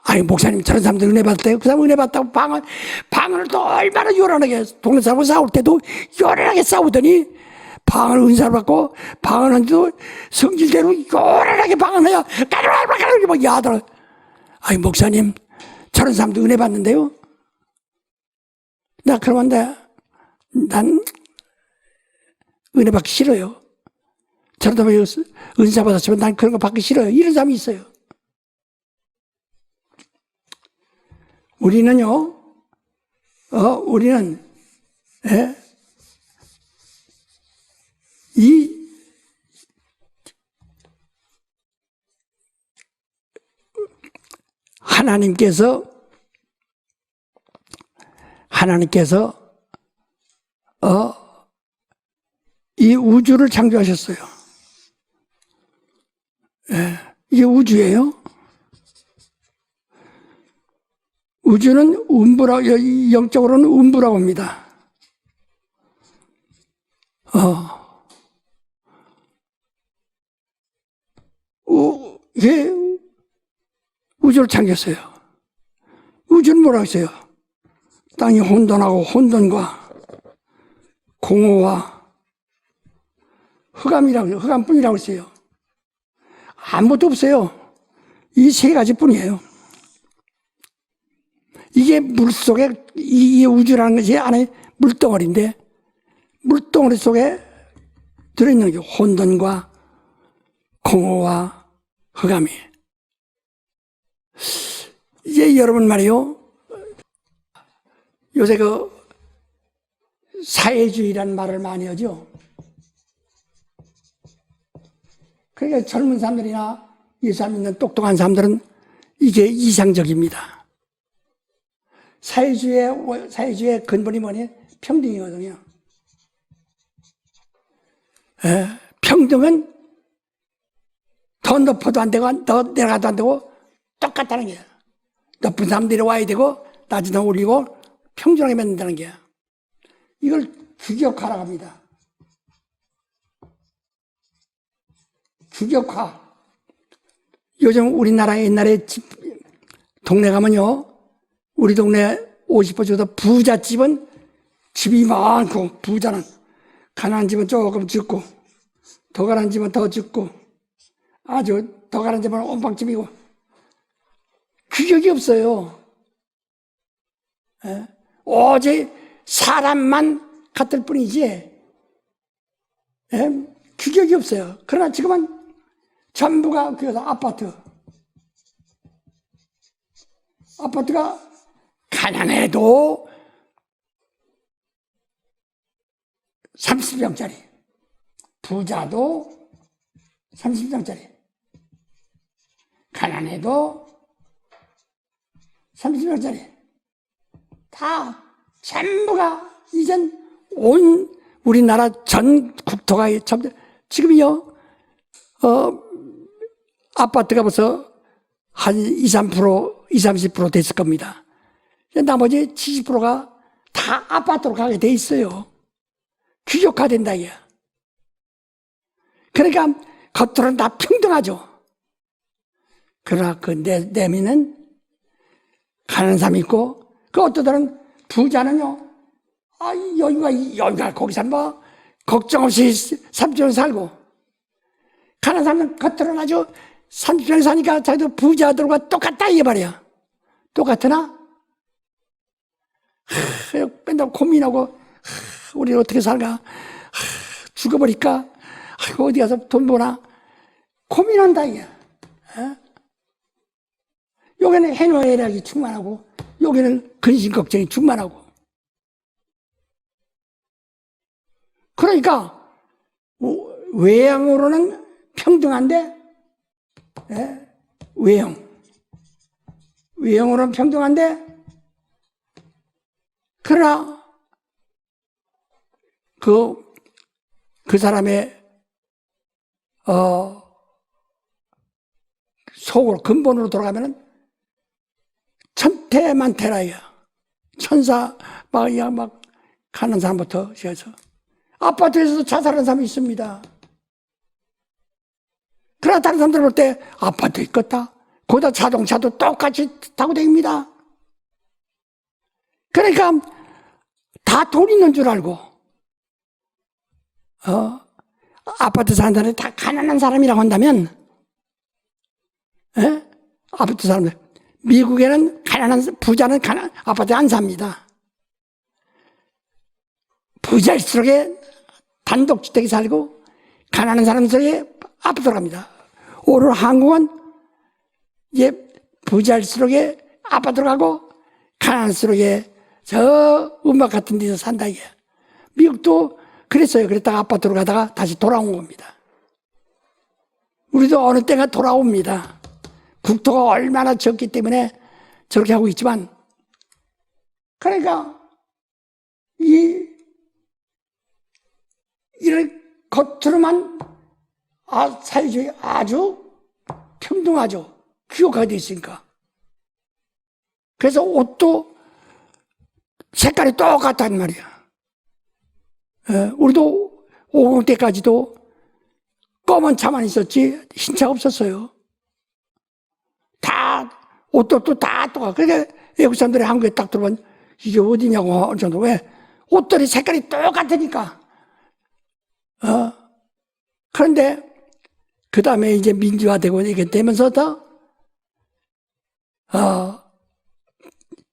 B: 아니 목사님 저런 사람들 은혜 받았대요. 그 사람 은혜 받다고 방언을 또 얼마나 요란하게 동네 사람과 싸울 때도 요란하게 싸우더니 방언을 은사를 받고 방언한데도 성질대로 요란하게 방언해야 까르르까르르 막 야들어. 아니 목사님 저런 사람도 은혜 받는데요. 나 그러는데 난 은혜 받기 싫어요. 저런 사람이 은사 받았으면 난 그런 거 받기 싫어요. 이런 사람이 있어요. 우리는요, 우리는, 하나님께서, 이 우주를 창조하셨어요. 이게 우주예요. 우주는 영적으로는 음부라고 합니다. 이게 우주를 창조했어요. 우주는 뭐라고 했어요? 땅이 혼돈하고 혼돈과 공허와 흑암뿐이라고 했어요. 아무것도 없어요. 이 세 가지 뿐이에요. 이게 물속에, 이 우주라는 것이 안에 물덩어리인데, 물덩어리 속에 들어있는 게 혼돈과 공허와 흑암이. 이제 여러분 말이요. 요새 사회주의라는 말을 많이 하죠. 그러니까 젊은 사람들이나 예수 안 믿는 똑똑한 사람들은 이게 이상적입니다. 사회주의의 근본이 뭐니? 평등이거든요. 평등은 더 높아도 안 되고, 더 내려가도 안 되고, 똑같다는 거야. 높은 사람들이 와야 되고, 낮은 사람 올리고, 평등하게 만든다는 거야. 이걸 규격화라고 합니다. 규격화. 요즘 우리나라 옛날에 동네 가면요, 우리 동네 50% 정도 부잣집은 집이 많고, 부자는 가난한 집은 조금 적고, 더 가난한 집은 더 적고, 아주 더 가난한 집은 옴방집이고, 규격이 없어요. 오직 사람만 같을 뿐이지, 규격이 없어요. 그러나 지금은 전부가 그래서 아파트가 가난해도 30평짜리, 부자도 30평짜리, 가난해도 30평짜리, 다 전부가 이젠 온 우리나라 전 국토가 지금요, 아파트가 벌써 한 30% 됐을 겁니다. 나머지 70%가 다 아파트로 가게 돼 있어요. 규격화된다, 이게. 그러니까 겉으로는 다 평등하죠. 그러나 그 내면은 가난한 사람이 있고, 그 어떤 사람은 부자는요, 여기가 거기서 뭐, 걱정 없이 30평 살고, 가난한 사람은 겉으로는 아주 30평 사니까 자기도 부자들과 똑같다, 이게 말이야. 똑같으나, 맨날 고민하고, 우리 어떻게 살까? 죽어버릴까? 어디 가서 돈 버나? 고민한다, 이게. 여기는 해노애락이 충만하고, 여기는 근심 걱정이 충만하고. 그러니까, 외형으로는 평등한데, 외형. 외형으로는 평등한데, 그러나 그 사람의 속으로 근본으로 돌아가면은 천태만태라야. 천사 막 가는 사람부터 시작해서 아파트에서도 자살하는 사람이 있습니다. 그러나 다른 사람들 볼 때 아파트 있겠다. 거기다 자동차도 똑같이 타고 다닙니다. 그러니까 다 돈 있는 줄 알고 아파트 사는 사람이 다 가난한 사람이라고 한다면, 아파트 사람들, 미국에는 부자는 아파트에 안 삽니다. 부자일수록에 단독주택에 살고 가난한 사람들에게 아파트로 갑니다. 오늘 한국은 부자일수록에 아파트로 가고 가난할수록에 저 음악 같은 데서 산다 이게. 미국도 그랬어요. 그랬다가 아파트로 가다가 다시 돌아온 겁니다. 우리도 어느 때가 돌아옵니다. 국토가 얼마나 적기 때문에 저렇게 하고 있지만, 그러니까 이런 겉으로만 사회주의 아주 평등하죠. 규격화가 되어 있으니까. 그래서 옷도 색깔이 똑같단 말이야. 우리도 50 때까지도 검은 차만 있었지 흰 차가 없었어요. 다 옷도 다 똑같아. 그러니까 외국 사람들이 한국에 딱 들어오면 이게 어디냐고 할 정도. 왜? 옷들이 색깔이 똑같으니까. 그런데 그 다음에 이제 민주화되고 이게 되면서부터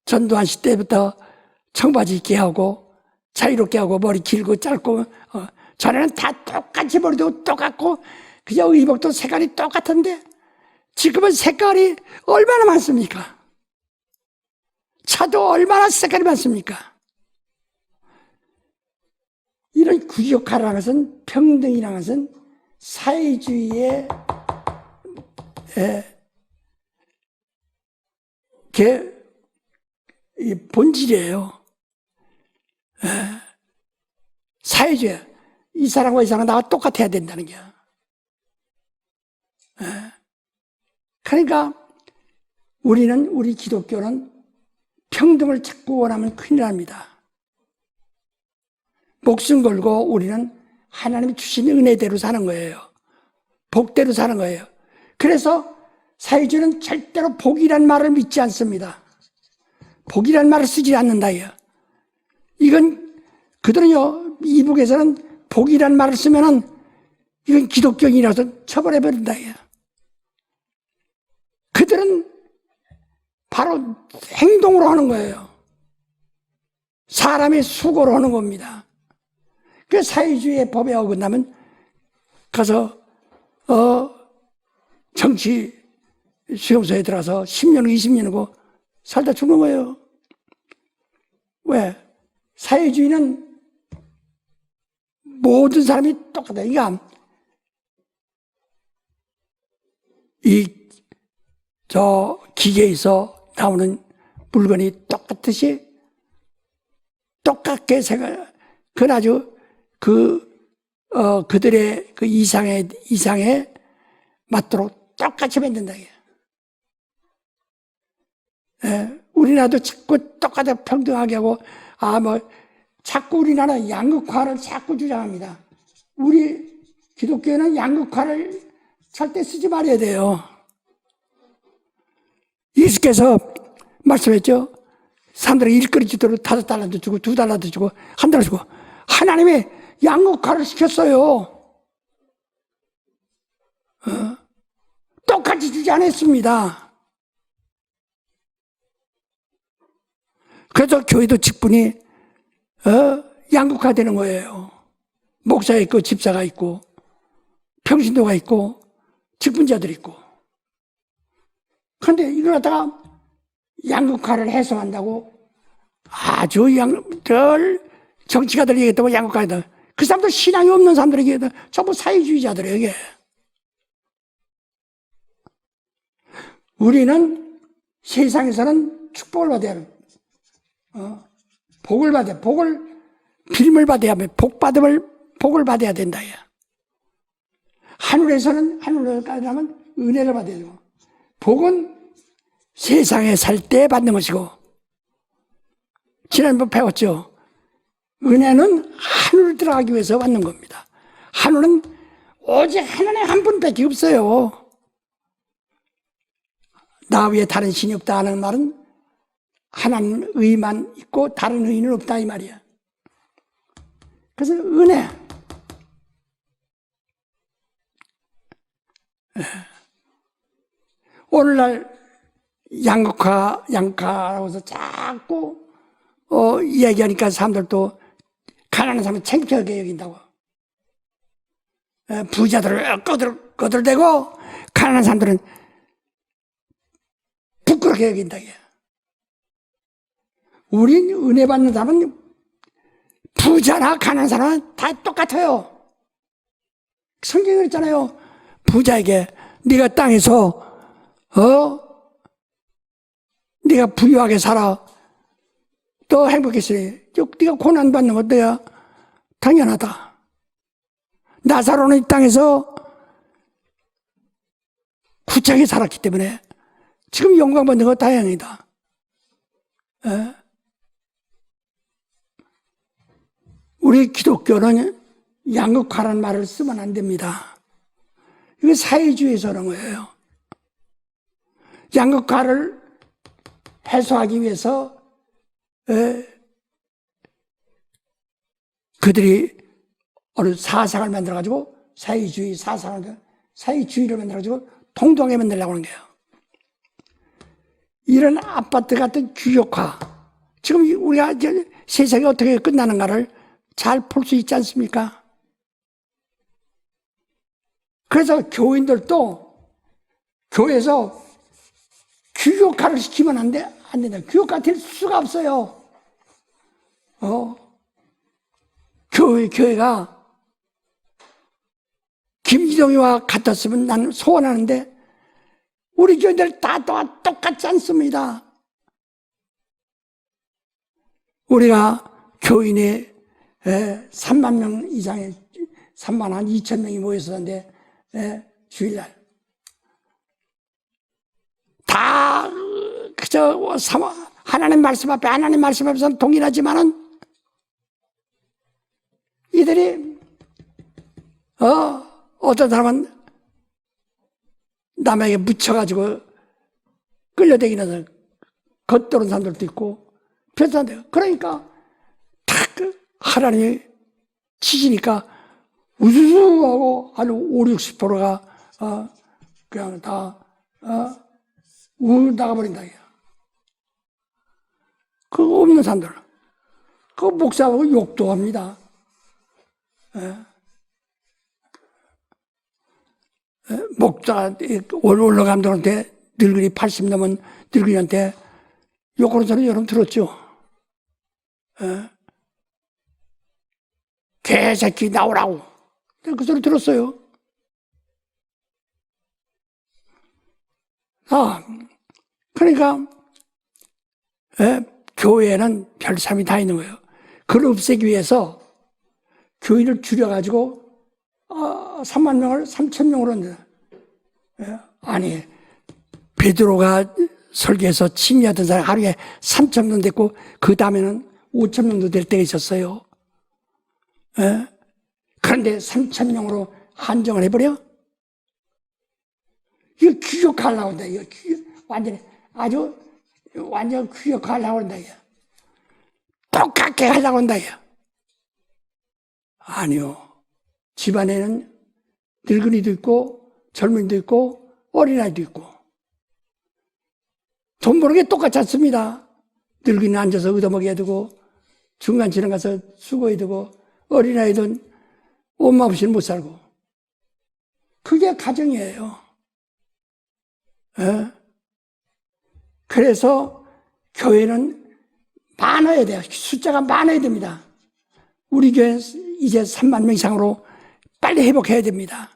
B: 전두환 씨 때부터 청바지 입게 하고 자유롭게 하고 머리 길고 짧고 전에는 다 똑같이 머리도 똑같고 그냥 의복도 색깔이 똑같은데 지금은 색깔이 얼마나 많습니까? 차도 얼마나 색깔이 많습니까? 이런 규격화라는 것은, 평등이라는 것은 사회주의의 본질이에요. 사회주의. 이 사람과 이 사람 나와 똑같아야 된다는 게. 그러니까 우리 기독교는 평등을 자꾸 원하면 큰일 납니다. 목숨 걸고 우리는 하나님이 주신 은혜대로 사는 거예요. 복대로 사는 거예요. 그래서 사회주의는 절대로 복이란 말을 믿지 않습니다. 복이란 말을 쓰지 않는다. 이건 그들은요, 이북에서는 복이란 말을 쓰면은 이건 기독교인이라서 처벌해버린다. 그들은 바로 행동으로 하는 거예요. 사람의 수고로 하는 겁니다. 그 사회주의의 법에 어긋나면 가서 정치 수용소에 들어가서 10년, 20년이고 살다 죽는 거예요. 왜? 사회주의는 모든 사람이 똑같아. 그러니까 기계에서 나오는 물건이 똑같듯이 똑같게 그건 아주 그들의 그 이상에 맞도록 똑같이 만든다. 우리나라도 자꾸 똑같이 평등하게 하고, 자꾸 우리나라 양극화를 자꾸 주장합니다. 우리 기독교는 양극화를 절대 쓰지 말아야 돼요. 예수께서 말씀했죠. 사람들이 일거리 주도록 5달러도 주고 2달러도 주고 1달러 주고, 하나님이 양극화를 시켰어요. 똑같이 주지 않았습니다. 그래서 교회도 직분이 양극화되는 거예요. 목사가 있고 집사가 있고 평신도가 있고 직분자들이 있고. 그런데 이걸 갖다가 양극화를 해소한다고 아주 정치가들 얘기했다고 양극화하다. 그 사람들 신앙이 없는 사람들이 얘기했다. 전부 사회주의자들이에요, 이게. 우리는 세상에서는 축복을 받아야 돼. 복을 받아야, 빌임을 받아야 돼. 복을 받아야 된다. 하늘로 가려면 은혜를 받아야 되고, 복은 세상에 살 때 받는 것이고, 지난번 배웠죠. 은혜는 하늘 들어가기 위해서 받는 겁니다. 하늘은 오직 하나님 한 분밖에 없어요. 나 위에 다른 신이 없다 하는 말은 하나님 의만 있고 다른 의는 없다 이 말이야. 그래서 은혜. 오늘날 양극화라고 해서 자꾸 이야기하니까 사람들도 가난한 사람을 창피하게 여긴다고. 부자들을 거들대고 가난한 사람들은 부끄럽게 여긴다. 우린 은혜 받는 사람은 부자나 가난한 사람은 다 똑같아요. 성경에 그랬잖아요. 부자에게 네가 땅에서 네가 부유하게 살아. 또 행복했으니 네가 고난받는 것 너야 당연하다. 나사로는 이 땅에서 구차하게 살았기 때문에 지금 영광받는 거 다행이다. 우리 기독교는 양극화라는 말을 쓰면 안 됩니다. 이게 사회주의에서 그런 거예요. 양극화를 해소하기 위해서 그들이 어느 사상을 만들어가지고 사회주의를 만들어가지고 동등하게 만들려고 하는 거예요. 이런 아파트 같은 규격화, 지금 우리가 세상이 어떻게 끝나는가를 잘 볼 수 있지 않습니까? 그래서 교인들도 교회에서 규격화를 시키면 안 된다. 규격화 될 수가 없어요. 교회가 김기동이와 같았으면 나는 소원하는데 우리 교인들 다 똑같지 않습니다. 우리가 교인이 3만 명 이상의 3만 한 2천 명이 모였었는데 주일날 다 그저 하나님 말씀 앞에서 동일하지만은 이들이 어떤 사람은 남에게 묻혀가지고 끌려다니면서 겉도는 사람들도 있고 편산돼요. 그러니까 탁 하나님이 치시니까 우수수 하고 한 50-60%가 그냥 다 나가버린다. 그거 없는 사람들 그 목사하고 욕도 합니다. 목사 올라감독한테 늙은이 80 넘은 늙은이한테 욕하는 소리 여러분 들었죠? 개새끼 나오라고 그 소리 들었어요. 그러니까 교회에는 별참이 다 있는 거예요. 그걸 없애기 위해서 교인을 줄여가지고 3만 명을 3천 명으로 한다. 아니 베드로가 설교해서 침이하던 사람 하루에 3천 명 됐고 그 다음에는 5천 명도 될 때가 있었어요. 그런데 3천 명으로 한정을 해버려? 이거 규격하려고 한다. 이거 완전 규격하려고 한다. 똑같게 하려고 한다. 아니요. 집안에는 늙은이도 있고 젊은이도 있고 어린아이도 있고 돈 버는 게 똑같지 않습니다. 늙은이는 앉아서 얻어먹여야 되고 중간 지나가서 수고해야 되고 어린아이든 엄마 없이는 못 살고 그게 가정이에요. 그래서 교회는 많아야 돼요. 숫자가 많아야 됩니다. 우리 교회 이제 3만 명 이상으로 빨리 회복해야 됩니다.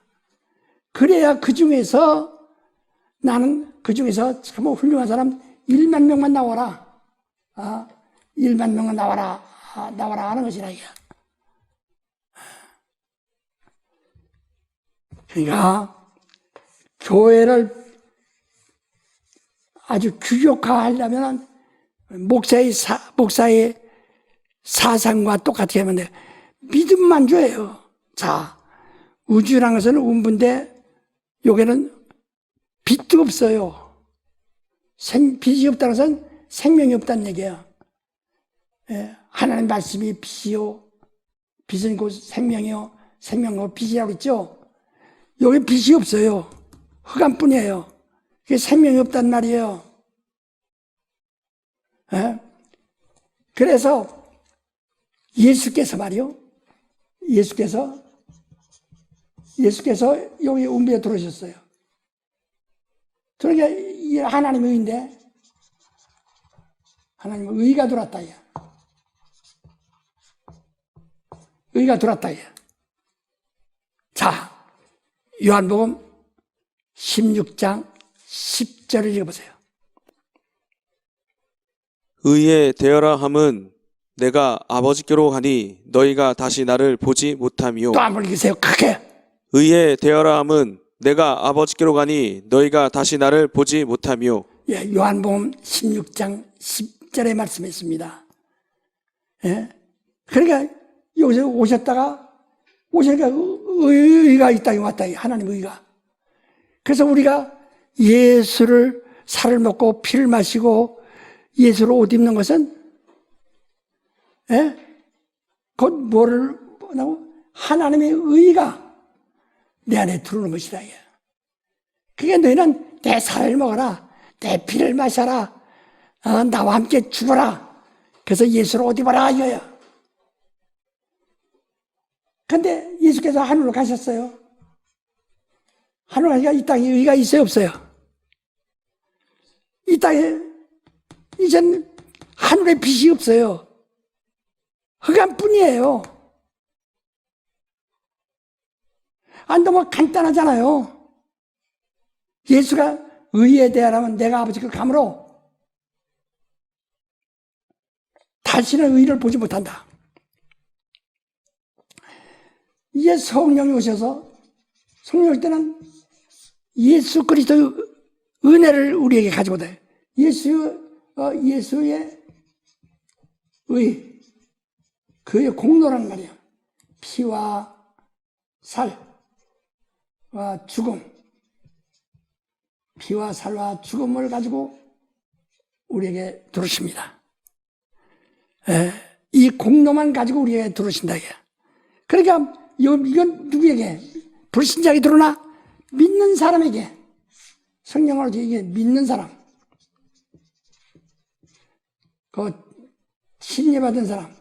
B: 그래야 나는 그 중에서 참 훌륭한 사람 1만 명만 나와라. 1만 명만 나와라. 나와라 하는 것이라. 그러니까 교회를 아주 규격화하려면 목사의 사상과 똑같이 하면 돼. 믿음만 줘요. 자, 우주라는 것은 운분데 여기는 빛도 없어요. 빛이 없다는 것은 생명이 없다는 얘기예요. 하나님 말씀이 빛이요. 빛은 곧 생명이요. 생명은 빛이라고 했죠. 여기 빛이 없어요. 흑암뿐이에요. 그게 생명이 없단 말이에요. 그래서 예수께서 말이요. 예수께서 여기 운비에 들어오셨어요. 그러니까 이 하나님의 의인데 하나님의 의가 들어왔다. 의가 들어왔다. 자, 요한복음 16장 10절을 읽어보세요.
C: 의에 대하라 함은 내가 아버지께로 가니 너희가 다시 나를 보지 못함이요.
B: 또 한번 읽으세요. 크게.
C: 의에 대하라 함은 내가 아버지께로 가니 너희가 다시 나를 보지 못함이요.
B: 예, 요한복음 16장 10절에 말씀했습니다. 예? 그러니까 여기서 오시니까 의가 이 땅에 왔다. 하나님 의가. 그래서 우리가 예수를 살을 먹고 피를 마시고 예수로 옷 입는 것은 곧 뭐를 뭐라고? 하나님의 의가 내 안에 들어오는 것이다. 그게 너희는 내 살을 먹어라. 내 피를 마셔라. 나와 함께 죽어라. 그래서 예수로 옷 입어라 이거야. 근데 예수께서 하늘로 가셨어요. 하늘로 가니까 이 땅에 의가 있어요 없어요? 이 땅에 이젠 하늘에 빛이 없어요. 흑암뿐이에요. 너무 간단하잖아요. 예수가 의에 대하라면 내가 아버지께 감으로 다시는 의를 보지 못한다. 이제 성령이 오셔서 성령이 올 때는 예수 그리스도의 은혜를 우리에게 가지고 돼. 예수의 의, 그의 공로란 말이야. 피와 살과 죽음, 피와 살과 죽음을 가지고 우리에게 들으십니다. 이 공로만 가지고 우리에게 들으신다. 그러니까 이건 누구에게? 불신자에게 들어오나? 믿는 사람에게. 성령으로 이게 믿는 사람. 그 신뢰받은 사람.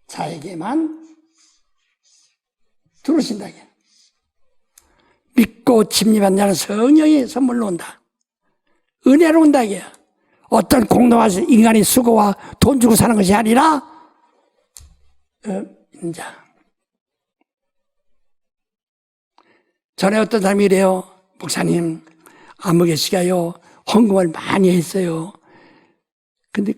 B: 자에게만 들어오신다. 믿고 침입한 자는 성령이 선물로 온다. 은혜로 온다. 어떤 공동화 인간의 수고와 돈 주고 사는 것이 아니라 인자. 전에 어떤 사람이 이래요. 목사님, 안목의 씨가요, 헌금을 많이 했어요. 근데,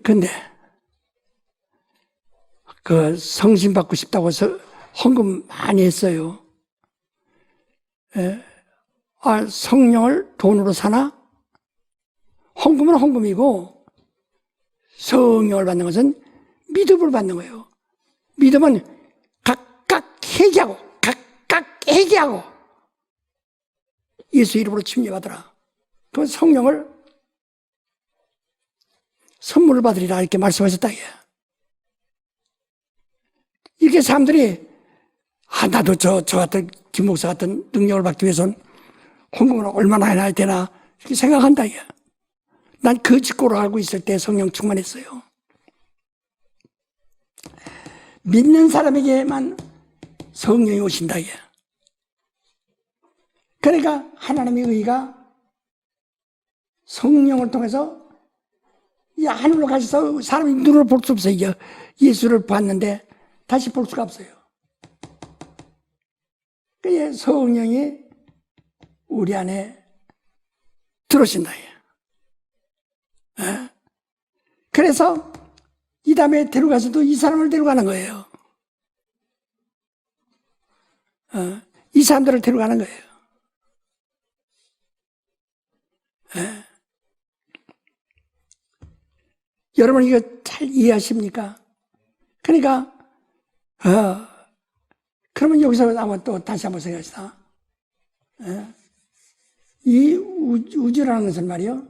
B: 성신 받고 싶다고 해서 헌금 많이 했어요. 성령을 돈으로 사나? 헌금은 헌금이고, 성령을 받는 것은 믿음을 받는 거예요. 믿음은 각각 회개하고 예수 이름으로 침례받으라. 그 성령을 선물을 받으리라 이렇게 말씀하셨다. 이렇게 사람들이 나도 저 같은 김 목사 같은 능력을 받기 위해서는 헌금을 얼마나 해야 되나 이렇게 생각한다. 난 그 직고로 알고 있을 때 성령 충만했어요. 믿는 사람에게만 성령이 오신다. 그러니까 하나님의 의가 성령을 통해서 하늘로 가셔서 사람이 눈으로 볼 수 없어요. 예수를 봤는데 다시 볼 수가 없어요. 성령이 우리 안에 들어오신다. 그래서 이 다음에 데려가서도 이 사람을 데려가는 거예요. 이 사람들을 데려가는 거예요. 여러분 이거 잘 이해하십니까? 그러니까 그러면 여기서 한번 또 다시 한번 생각합시다. 이 우주라는 것은 말이요,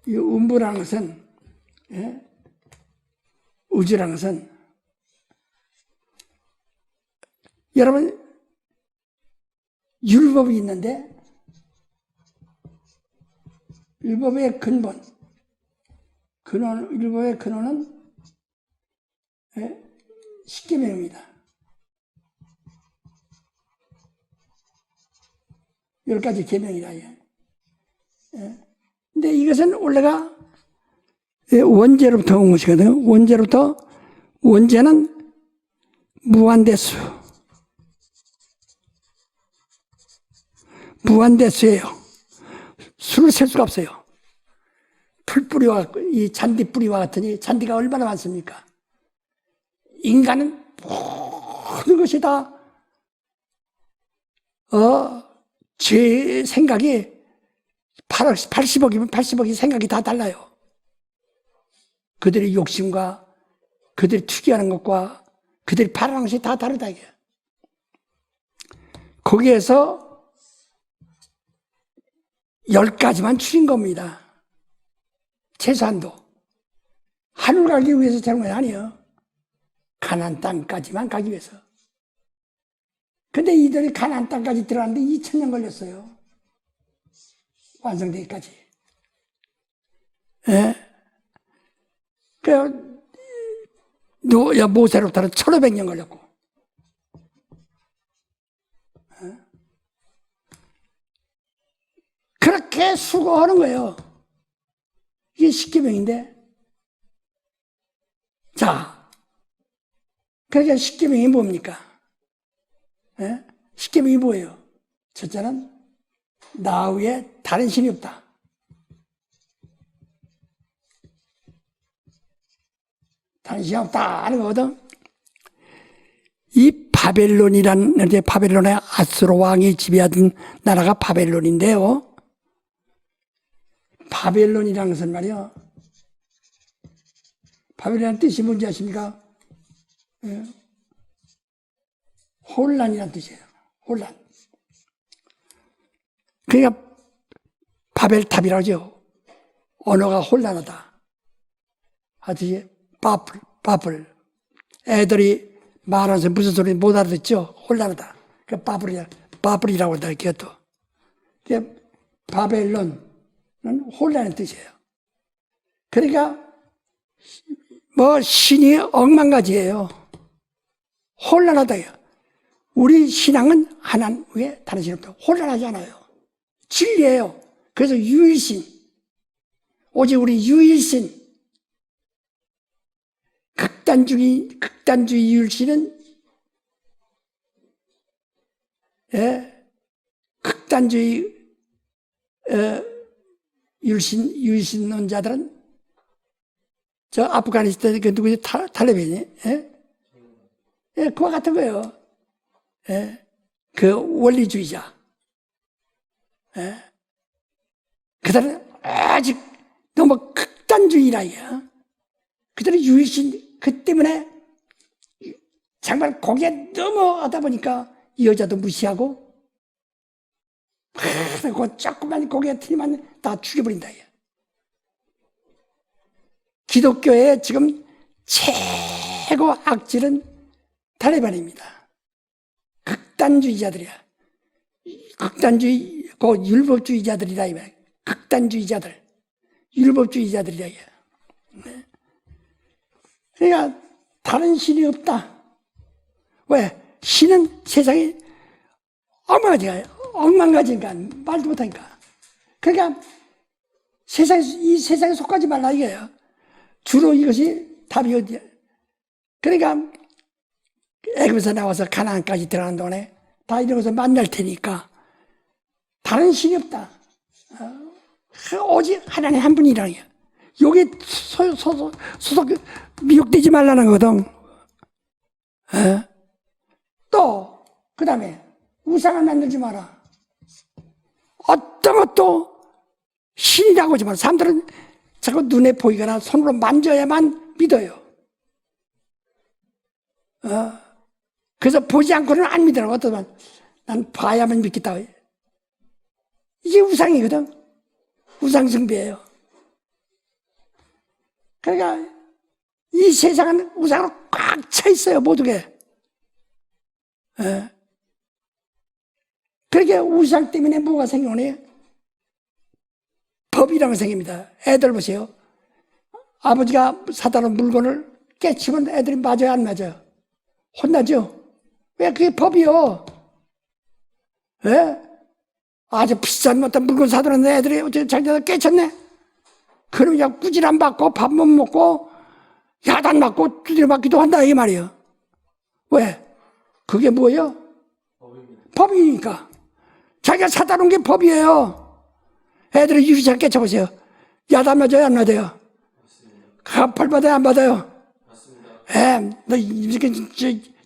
B: 이 음부라는 것은, 우주라는 것은, 여러분 율법이 있는데 율법의 율법의 근원은 십계명입니다. 10가지 계명이라. 근데 이것은 원래가 원죄로부터 온 것이거든요. 원죄는 무한대수예요. 수를 셀 수가 없어요. 풀뿌리와 이 잔디뿌리와 같으니 잔디가 얼마나 많습니까? 인간은 모든 것이 다 제 생각이 80억이면 80억이 생각이 다 달라요. 그들의 욕심과 그들이 투기하는 것과 그들이 바라는 것이 다 다르다 이게. 거기에서 10가지만 줄인 겁니다. 최소한도. 하늘 가기 위해서 되는 건 아니에요. 가나안 땅까지만 가기 위해서. 근데 이들이 가나안 땅까지 들어갔는데 2000년 걸렸어요. 완성되기까지. 모세로부터는 1500년 걸렸고. 그렇게 수고하는 거예요. 이게 십계명인데. 자, 그러니까 십계명이 뭡니까? 십계명이 뭐예요? 첫째는 나 외에 다른 신이 없다. 다른 신이 없다 하는 거거든. 이 바벨론이라는, 바벨론의 아수르 왕이 지배하던 나라가 바벨론인데요. 바벨론이라는 것은 말이요, 바벨론이라는 뜻이 뭔지 아십니까? 혼란이라는 뜻이에요. 혼란. 그러니까 바벨탑이라고 하죠. 언어가 혼란하다. 하듯이 바블. 애들이 말하면서 무슨 소리 못 알아듣죠? 혼란하다. 그 바블이라고 한다. 그것도. 바벨론은 혼란의 뜻이에요. 그러니까 신이 억만가지예요. 혼란하다. 우리 신앙은 하나님 외에 다른 신 없다. 혼란하지 않아요. 진리예요. 그래서 유일신, 오직 우리 유일신, 극단주의 유일신은, 극단주의 유일신론자들은 저 아프가니스탄 그 누구지? 탈레반이, 그와 같은 거예요. 그 원리주의자. 그들은 아직 너무 극단주의라 이거야. 그들은 유일신, 그 때문에 정말 거기에 넘어가다 보니까 이 여자도 무시하고, 그 조그만 거기에 틀리면 다 죽여버린다 이거야. 기독교의 지금 최고 악질은 탈레반입니다. 극단주의자들이야. 극단주의, 그 율법주의자들이라 이거야. 극단주의자들, 율법주의자들이라 이거야. 그러니까 다른 신이 없다. 왜? 신은 세상에 엉망가지니까 말도 못하니까. 그러니까 이 세상에 속하지 말라 이거예요. 주로 이것이 답이 어디야? 그러니까 애굽에서 나와서 가나안까지 들어가는 동안에 다 이러고서 만날 테니까 다른 신이 없다. 오직 하나님 한 분이라는 거야. 요게 소속 미혹되지 말라는 거거든. 또 그 다음에 우상을 만들지 마라. 어떤 것도 신이라고 하지 마라. 사람들은 자꾸 눈에 보이거나 손으로 만져야만 믿어요. 그래서 보지 않고는 안 믿으라고. 어떠면 난 봐야만 믿겠다. 이게 우상이거든. 우상숭배예요. 그러니까 이 세상은 우상으로 꽉 차 있어요. 모두게. 그렇게 우상 때문에 뭐가 생겨오니? 법이라는 게 생깁니다. 애들 보세요. 아버지가 사다 놓은 물건을 깨치면 애들이 맞아요, 안 맞아요? 혼나죠? 왜 그게 법이요? 아주 비싼 어떤 물건 사다 놓은 애들이 어떻게 자기들 깨쳤네? 그럼 그냥 꾸지람 받고 밥 못 먹고 야단 맞고 두드려 맞기도 한다 이 말이에요. 왜? 그게 뭐예요? 법이니까. 자기가 사다 놓은 게 법이에요. 애들이 유리창 깨쳐보세요. 야단 맞아요, 안 맞아요? 벌 받아요, 안 받아요? 너 이렇게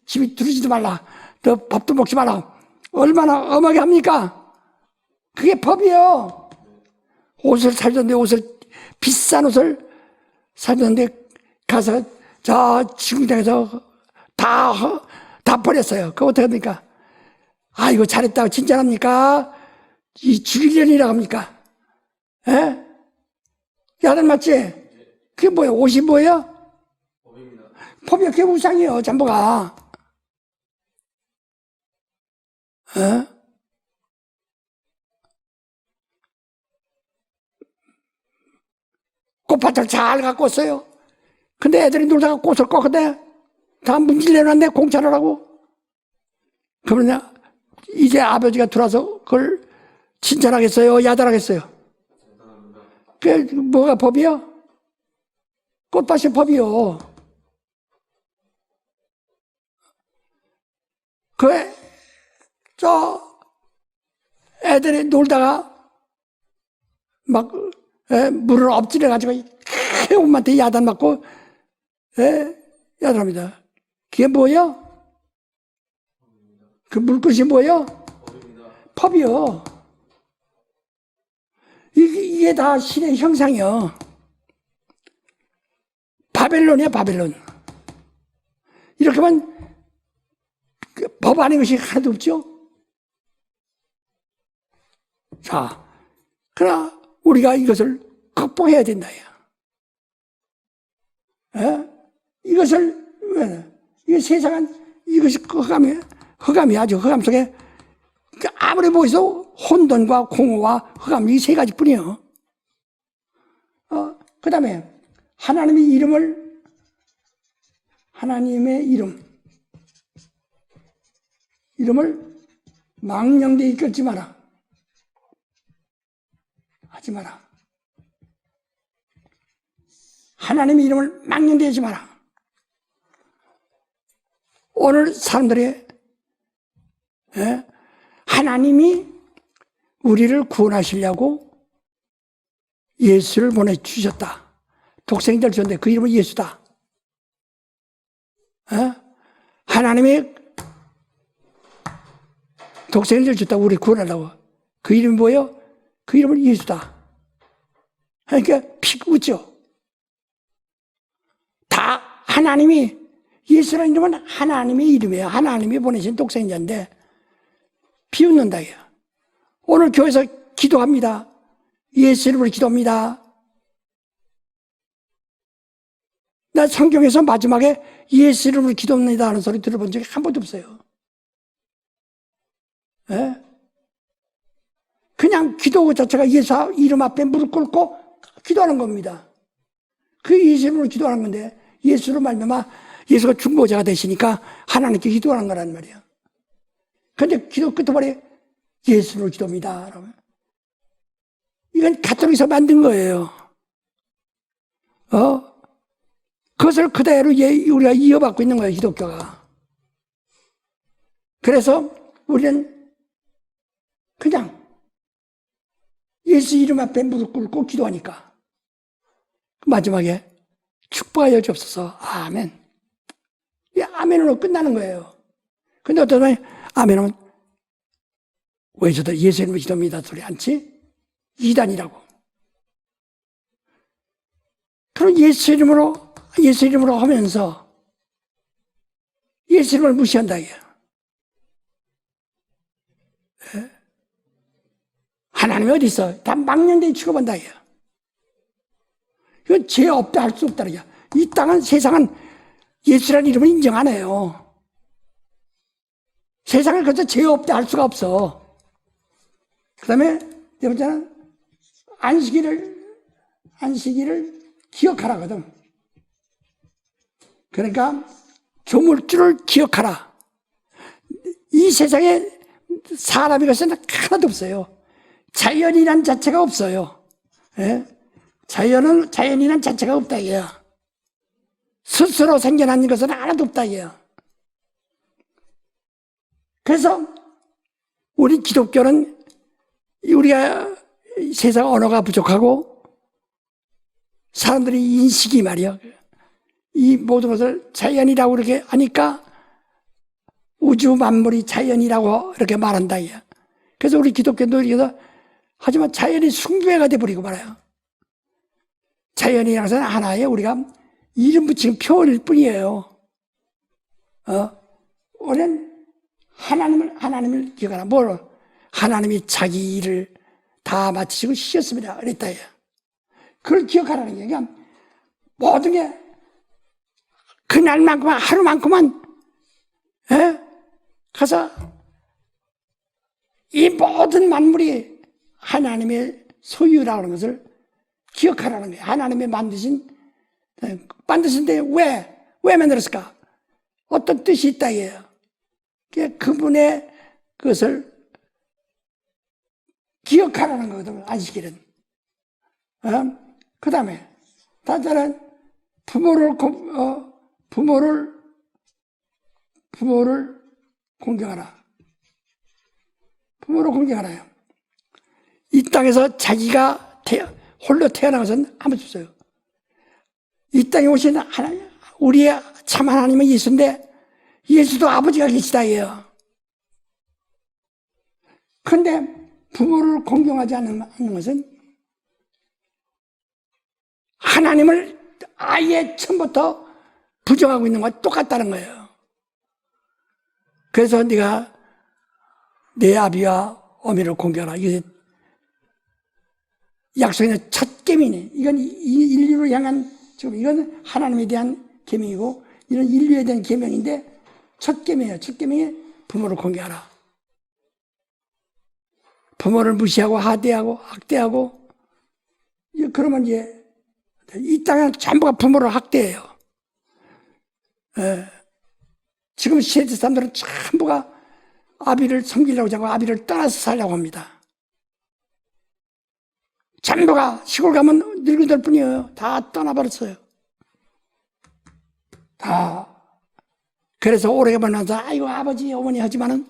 B: 집이 들이지도 말라. 너 밥도 먹지 말라. 얼마나 엄하게 합니까? 그게 법이에요. 옷을 살던데 비싼 옷을 살던데 가서 저 지구장에서 다 버렸어요. 그거 어떻게 합니까? 이거 잘했다고 칭찬합니까? 이 죽이려니라고 합니까? 야단 맞지? 그게 뭐예요? 옷이 뭐예요? 법이야. 그게 우상이에요. 전부가. 꽃밭을 잘 갖고 왔어요. 근데 애들이 놀다가 꽃을 꺾었대. 다 문질러놨네, 공차를 그러냐? 이제 아버지가 들어와서 그걸 칭찬하겠어요? 야단하겠어요? 그게 뭐가 법이요? 꽃밭이 법이요. 애들이 놀다가 막 물을 엎질러가지고 엄마한테 야단 맞고 야단합니다. 그게 뭐예요? 그 물그릇이 뭐예요? 법이요. 이게 다 신의 형상이요. 바벨론이야, 바벨론. 이렇게 하면 법 아닌 것이 하나도 없죠? 자, 그러나 우리가 이것을 극복해야 된다. 이것을, 이 세상은 이것이 흑암이 아주 흑암 속에 아무리 보이서 혼돈과 공허와 흑암 이 세 가지 뿐이요. 그 다음에 하나님의 이름을 망령되이 이끌지 마라. 하지 마라. 하나님의 이름을 망령되이 하지 마라. 오늘 사람들이 하나님이 우리를 구원하시려고 예수를 보내주셨다. 독생자를 줬는데 그 이름은 예수다. 하나님이 독생자를 줬다고 우리 구원하려고. 그 이름이 뭐예요? 그 이름은 예수다. 그러니까 픽 웃죠. 다 하나님이, 예수라는 이름은 하나님의 이름이에요. 하나님이 보내신 독생자인데 비웃는다. 오늘 교회에서 기도합니다. 예수 이름으로 기도합니다. 나 성경에서 마지막에 예수 이름으로 기도합니다 하는 소리 들어본 적이 한 번도 없어요. 그냥 기도 자체가 예수 이름 앞에 무릎 꿇고 기도하는 겁니다. 그 예수 이름으로 기도하는 건데 예수로 말미암아 예수가 중보자가 되시니까 하나님께 기도하는 거란 말이에요. 근데 기도 끝에 예수로 기도합니다. 그러면 이건 가톨릭에서 만든 거예요. 그것을 그대로 우리가 이어받고 있는 거예요, 기독교가. 그래서 우리는 그냥 예수 이름 앞에 무릎 꿇고 기도하니까 마지막에 축복하여 주옵소서. 아멘. 이 아멘으로 끝나는 거예요. 근데 어떤 사람이 아멘은 왜 저들 예수 이름으로 기도합니다 소리 않지? 이단이라고. 그럼 예수 이름으로 하면서 예수 이름을 무시한다 이게. 하나님이 어디 있어? 다 망령되게 취급한다 이게. 이건 죄 없다 할 수 없다 이게. 이 땅은 세상은 예수라는 이름을 인정 안 해요. 세상을 그저 죄 없다 할 수가 없어. 그 다음에 네 번째는 안식일을 기억하라거든. 그러니까 조물주를 기억하라. 이 세상에 사람이 것은 하나도 없어요. 자연이란 자체가 없어요. 예? 자연이란 자체가 없다 이거야. 스스로 생겨난 것은 하나도 없다 이거야. 그래서 우리 기독교는 우리가 세상 언어가 부족하고 사람들이 인식이 말이야. 이 모든 것을 자연이라고 이렇게 하니까 우주 만물이 자연이라고 이렇게 말한다 이거야. 그래서 우리 기독교도 이래서 하지만 자연이 숭배가 돼버리고 말아요. 자연이라는 것은 하나의 우리가 이름 붙인 표현일 뿐이에요. 우리는 하나님을 기억하라. 뭘? 하나님이 자기 일을 다 마치시고 쉬었습니다. 그랬다. 그걸 기억하라는 게. 그러니까 모든 게 그날만큼만, 하루만큼만, 가서 이 모든 만물이 하나님의 소유라고 하는 것을 기억하라는 거예요. 하나님의 만드신데 왜 만들었을까? 어떤 뜻이 있다 이게요. 그분의 그것을 기억하라는 거거든요. 안식일은. 그 다음에 다른 부모를 공경하라. 부모를 공경하라요. 이 땅에서 자기가 홀로 태어난 것은 아무도 없어요. 이 땅에 오신 하나님, 우리의 참 하나님은 예수인데 예수도 아버지가 계시다 이에요. 그런데 부모를 공경하지 않는 것은 하나님을 아예 처음부터 부정하고 있는 것과 똑같다는 거예요. 그래서 네가 내 아비와 어미를 공경하라. 이게 약속의 첫 계명이네. 이건 인류를 향한, 지금 이건 하나님에 대한 계명이고 이런 인류에 대한 계명인데 첫 계명이에요. 첫 계명이 부모를 공경하라. 부모를 무시하고 하대하고 학대하고 그러면 이제 이 땅은 전부가 부모를 학대해요. 지금 시대 사람들은 전부가 아비를 섬기려고 하고 아비를 떠나서 살려고 합니다. 전부가 시골 가면 늙은들 뿐이에요. 다 떠나버렸어요. 다. 그래서 오래 만나서 아이고 아버지 어머니 하지만은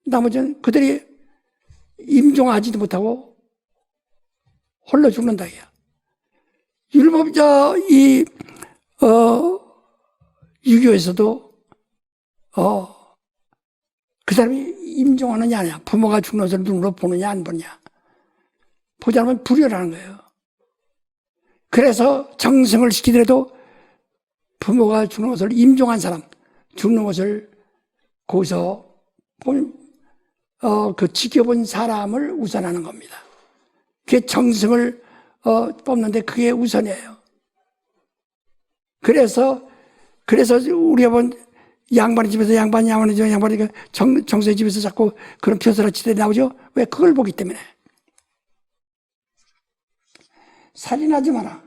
B: 나머지는 그들이 임종하지도 못하고 홀로 죽는다 이야. 율법자 유교에서도 그 사람이 임종하느냐 아니야. 부모가 죽는 것을 눈으로 보느냐 안 보느냐. 보지 않으면 불효라는 거예요. 그래서 정성을 시키더라도 부모가 죽는 것을 임종한 사람, 죽는 것을 거기서 지켜본 사람을 우선하는 겁니다. 그게 정성을 뽑는데 그게 우선이에요. 그래서 우리가 본 양반의 집에서 양반이 정서의 집에서 자꾸 그런 표설어치들이 나오죠. 왜? 그걸 보기 때문에. 살인하지 마라.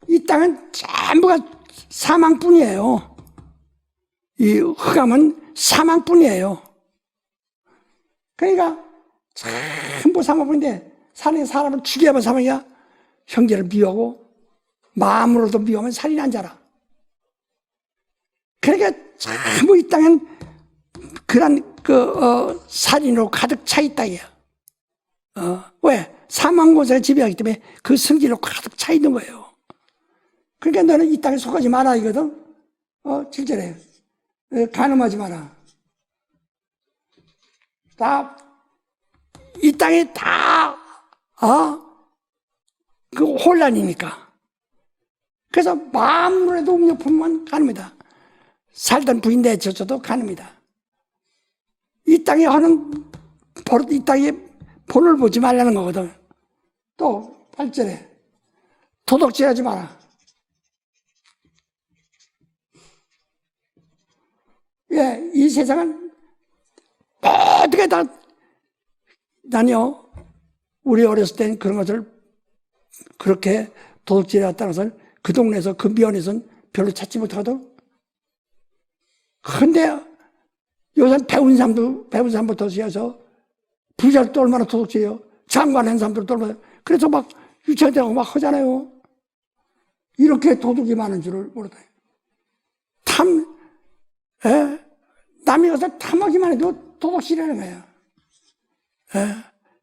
B: 이 땅은 전부가 사망뿐이에요. 이 흑암은 사망뿐이에요. 그러니까 전부 사망뿐인데 사람을 죽여야만 사망이야. 형제를 미워하고 마음으로도 미워하면 살인한 자라. 그러니까 전부 이 땅은 그런 살인으로 가득 차 있다. 왜? 사망 권세가 지배하기 때문에 그 성질로 가득 차 있는 거예요. 그러니까 너는 이 땅에 속하지 마라 이거든. 7절에 간음하지 마라. 이 땅에 다 그 혼란이니까. 그래서 마음으로도 음료품만 가늠이다. 살던 부인 내쫓아도 가늠이다. 이 땅에 하는 버릇, 이 땅에 본을 보지 말라는 거거든. 또 8절에 도둑질하지 마라. 예, 이 세상은 어떻게 다 난요, 우리 어렸을 땐 그런 것을 그렇게 도둑질해왔다는 것을 그 동네에서 그 면에서는 별로 찾지 못하거든. 근데 요새 배운 사람부터 시작해서 부자도 얼마나 도둑질해요. 장관 한 사람들도 얼마나. 그래서 막 유치원대하고 막 하잖아요. 이렇게 도둑이 많은 줄을 모르다. 남이 가서 탐하기만 해도 도둑질하는 거예요.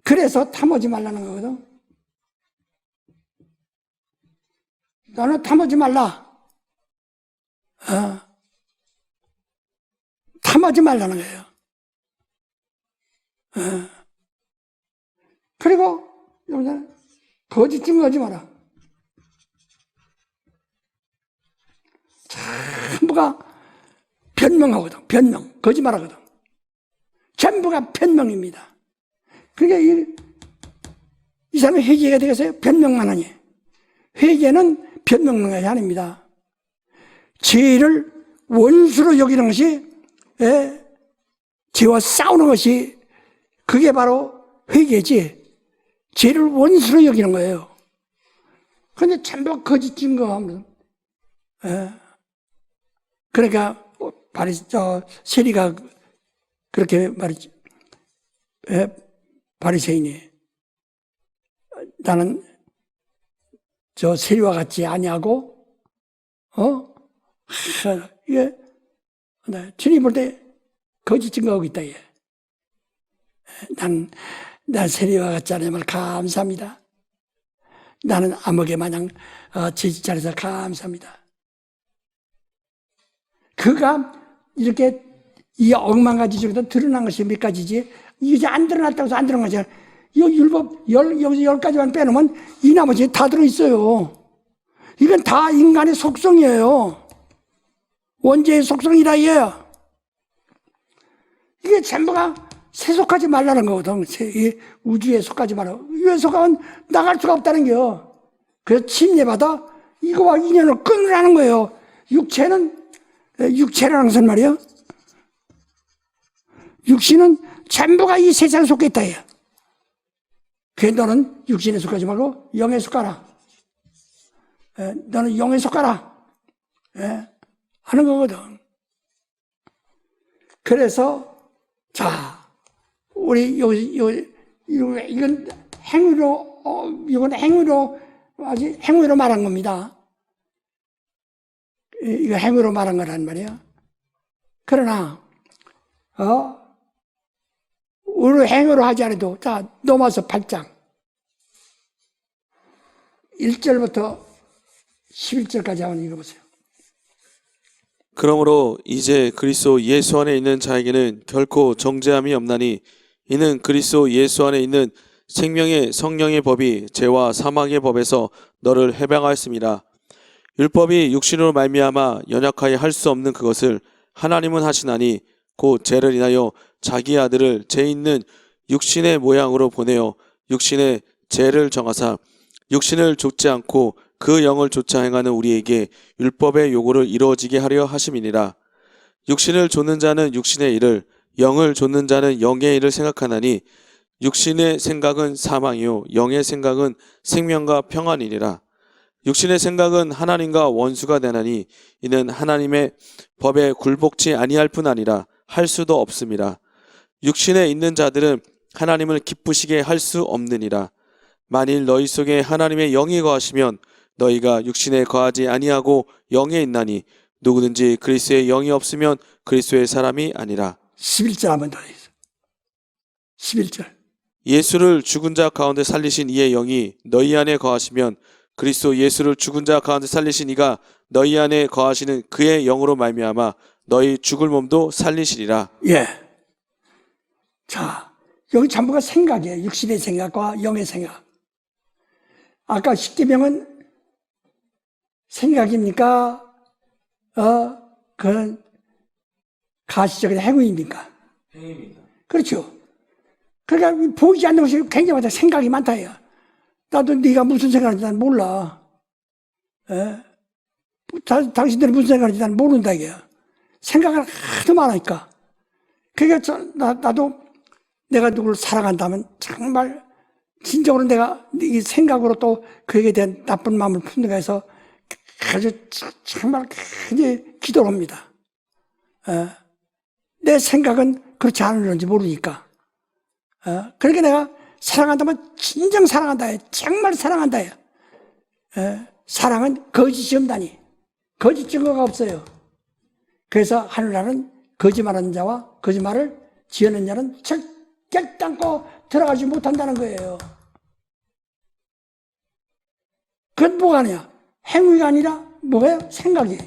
B: 그래서 탐하지 말라는 거거든. 너는 탐하지 말라. 탐하지 말라는 거예요. 그리고 여기서 거짓 증거하지 마라. 전부가 변명하거든. 변명. 거짓말하거든. 전부가 변명입니다. 그러니까 이 사람이 회개가 되겠어요? 변명만 하니. 회개는 변명만 것이 아닙니다. 죄를 원수로 여기는 것이, 죄와 싸우는 것이, 그게 바로 회개지. 죄를 원수로 여기는 거예요. 그런데 전부 거짓 증거하면, 그러니까, 세리가 그렇게 말했지. 바리새인이, 나는 저 세리와 같지 아니하고, 예, 주님 볼 때 거짓 증거하고 있다, 예. 난 세리와 같지 않으면 감사합니다. 나는 암흑의 마냥 제짓 잘해서 감사합니다. 그가 이렇게 이 억만 가지 중에서 드러난 것이 몇 가지지, 이게 안 드러났다고 해서 안 드러난 거지. 이 율법 여기서 10가지만 빼놓으면 이 나머지 다 들어있어요. 이건 다 인간의 속성이에요. 원죄의 속성이라 이에요. 이게 전부가 세속하지 말라는 거거든. 이 우주에 속하지 말라. 왜 속하면 나갈 수가 없다는 거요. 그래서 침례받아 이거와 인연을 끊으라는 거예요. 육체라는 것은 말이에요. 육신은 전부가 이 세상에 속해 있다. 그래서 너는 육신에 속하지 말고 영에 속하라. 너는 영에 속하라. 하는 거거든. 그래서 우리 이건 행위로 아직 행위로 말한 겁니다. 이거 행위로 말한 거란 말이에요. 그러나 우리 행위로 하지 않아도 넘어서 8장 1절부터 11절까지 한번 읽어보세요.
C: 그러므로 이제 그리스도 예수 안에 있는 자에게는 결코 정죄함이 없나니 이는 그리스도 예수 안에 있는 생명의 성령의 법이 죄와 사망의 법에서 너를 해방하였습니다. 율법이 육신으로 말미암아 연약하여 할 수 없는 그것을 하나님은 하시나니 곧 죄를 인하여 자기 아들을 죄 있는 육신의 모양으로 보내어 육신의 죄를 정하사 육신을 좇지 않고 그 영을 좇아 행하는 우리에게 율법의 요구를 이루어지게 하려 하심이니라. 육신을 좇는 자는 육신의 일을, 영을 좇는 자는 영의 일을 생각하나니 육신의 생각은 사망이요 영의 생각은 생명과 평안이니라. 육신의 생각은 하나님과 원수가 되나니 이는 하나님의 법에 굴복치 아니할 뿐 아니라 할 수도 없음이라. 육신에 있는 자들은 하나님을 기쁘시게 할 수 없느니라. 만일 너희 속에 하나님의 영이 거하시면 너희가 육신에 거하지 아니하고 영에 있나니 누구든지 그리스도의 영이 없으면 그리스도의 사람이 아니라.
B: 11절 한번 더 해주세요. 11절.
C: 예수를 죽은 자 가운데 살리신 이의 영이 너희 안에 거하시면 그리스도 예수를 죽은 자 가운데 살리신 이가 너희 안에 거하시는 그의 영으로 말미암아 너희 죽을 몸도 살리시리라.
B: 예. 자, 여기 전부가 생각이에요. 육신의 생각과 영의 생각. 아까 십계명은 생각입니까? 그건 가시적인 행위입니까?
C: 행위입니다.
B: 그렇죠. 그러니까 보이지 않는 것이 굉장히 많다. 생각이 많다. 야. 나도 네가 무슨 생각하는지 난 몰라. 예? 당신들이 무슨 생각하는지 난 모른다. 이게. 생각을 하도 많으니까. 그러니까 나도 내가 누구를 사랑한다면 정말 진정으로 내가 이 생각으로 또 그에게 대한 나쁜 마음을 품는가 해서 아주 정말 굉장히 기도를 합니다. 내 생각은 그렇지 않을런지 모르니까. 그러니까 내가 사랑한다면 진정 사랑한다 해. 정말 사랑한다 해. 사랑은 거짓이 없다니. 거짓 증거가 없어요. 그래서 하늘나라는 거짓말하는 자와 거짓말을 지어낸 자는 결단코 들어가지 못한다는 거예요. 그건 뭐가 아니야? 행위가 아니라 뭐예요? 생각이.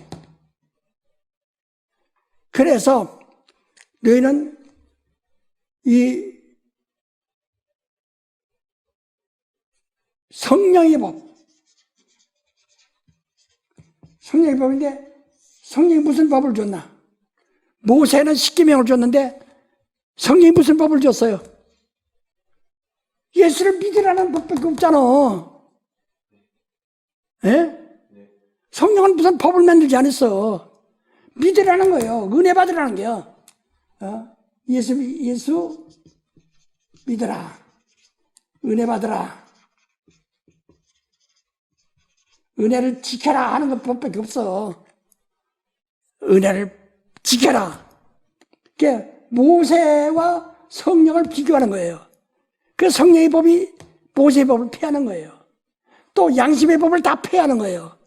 B: 그래서 너희는 이 성령의 법, 성령의 법인데 성령이 무슨 법을 줬나? 모세는 십계명을 줬는데 성령이 무슨 법을 줬어요? 예수를 믿으라는 법밖에 없잖아. 예? 성령은 무슨 법을 만들지 않았어. 믿으라는 거예요. 은혜 받으라는 거예요. 예수 믿으라. 은혜 받으라. 은혜를 지켜라 하는 것 법밖에 없어. 은혜를 지켜라. 그게 모세와 성령을 비교하는 거예요. 그 성령의 법이 모세의 법을 폐하는 거예요. 또 양심의 법을 다 폐하는 거예요.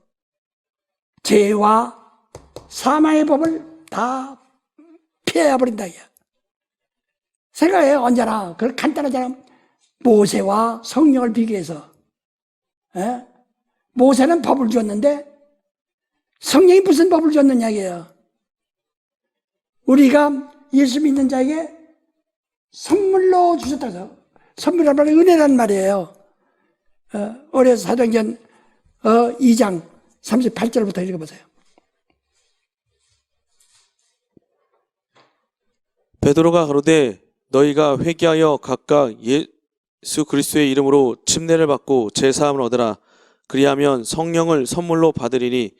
B: 죄와 사망의 법을 다 폐해버린다. 생각해요. 언제나. 그걸 간단하잖아. 모세와 성령을 비교해서. 에? 모세는 법을 줬는데 성령이 무슨 법을 줬느냐 이게요. 우리가 예수 믿는 자에게 선물로 주셨다고 해서 선물이란 말은 은혜란 말이에요. 어려서 사도행전 2장 38절부터 읽어보세요.
C: 베드로가 가로되 너희가 회개하여 각각 예수 그리스도의 이름으로 침례를 받고 제사함을 얻으라. 그리하면 성령을 선물로 받으리니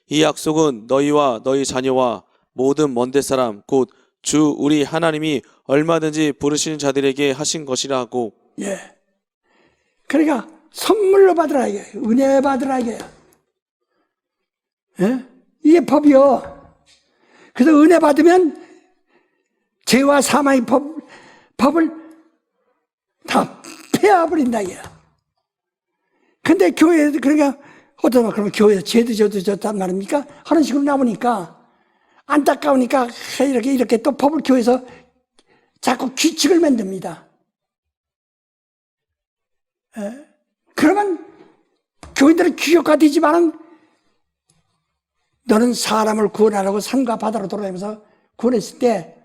C: 이 약속은 너희와 너희 자녀와 모든 먼데 사람 곧 주 우리 하나님이 얼마든지 부르시는 자들에게 하신 것이라 하고.
B: 예. 그러니까 선물로 받으라 이게. 은혜 받으라 이게. 예? 이게 법이요. 그래서 은혜 받으면 죄와 사망의 법을 다 폐해버린다 이게. 근데 교회에서 그러니까 어쩌면 그러면 교회에서 죄도 졌단 말입니까? 하는 식으로 나오니까 안타까우니까 이렇게 또 법을 교회에서 자꾸 규칙을 만듭니다. 그러면 교인들은 규격화되지만은 너는 사람을 구원하려고 산과 바다로 돌아다니면서 구원했을 때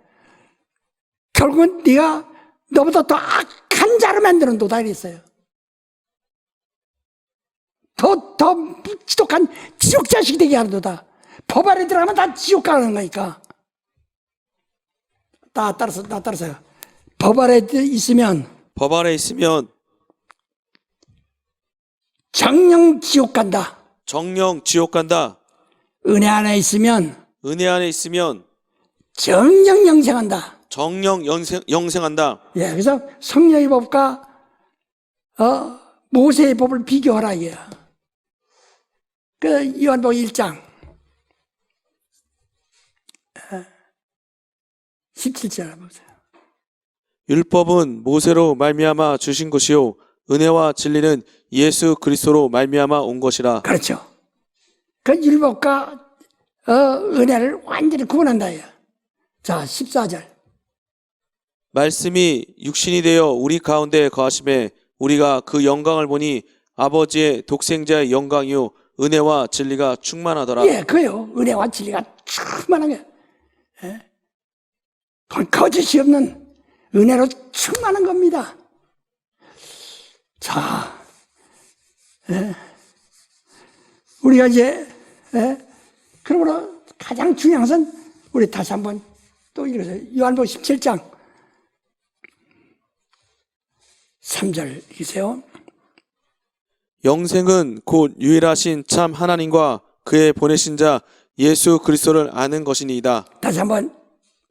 B: 결국은 네가 너보다 더 악한 자를 만드는 도다 이랬어요. 더 지독한 지옥 자식이 되게 하는 도다. 법 안에 들어가면 다 지옥 가는 거니까. 나 따라서요. 법 안에 있으면 정령 지옥 간다.
C: 정령 지옥 간다.
B: 은혜 안에 있으면 정령 영생한다.
C: 정령 영생한다.
B: 예, 그래서 성령의 법과 모세의 법을 비교하라 이게요. 그 요한복음 1장 17절 보세요.
C: 율법은 모세로 말미암아 주신 것이요 은혜와 진리는 예수 그리스도로 말미암아 온 것이라.
B: 그렇죠. 그 율법과 은혜를 완전히 구분한다. 자, 14절.
C: 말씀이 육신이 되어 우리 가운데 거하심에 우리가 그 영광을 보니 아버지의 독생자의 영광이요 은혜와 진리가 충만하더라.
B: 예, 그요. 은혜와 진리가 충만하게. 예? 거짓이 없는 은혜로 충만한 겁니다. 자, 예. 우리가 이제, 예? 그러므로 가장 중요한 것은 우리 다시 한번 또 읽어서 요한복음 17장 3절 읽으세요.
C: 영생은 곧 유일하신 참 하나님과 그의 보내신 자 예수 그리스도를 아는 것이니이다.
B: 다시 한번.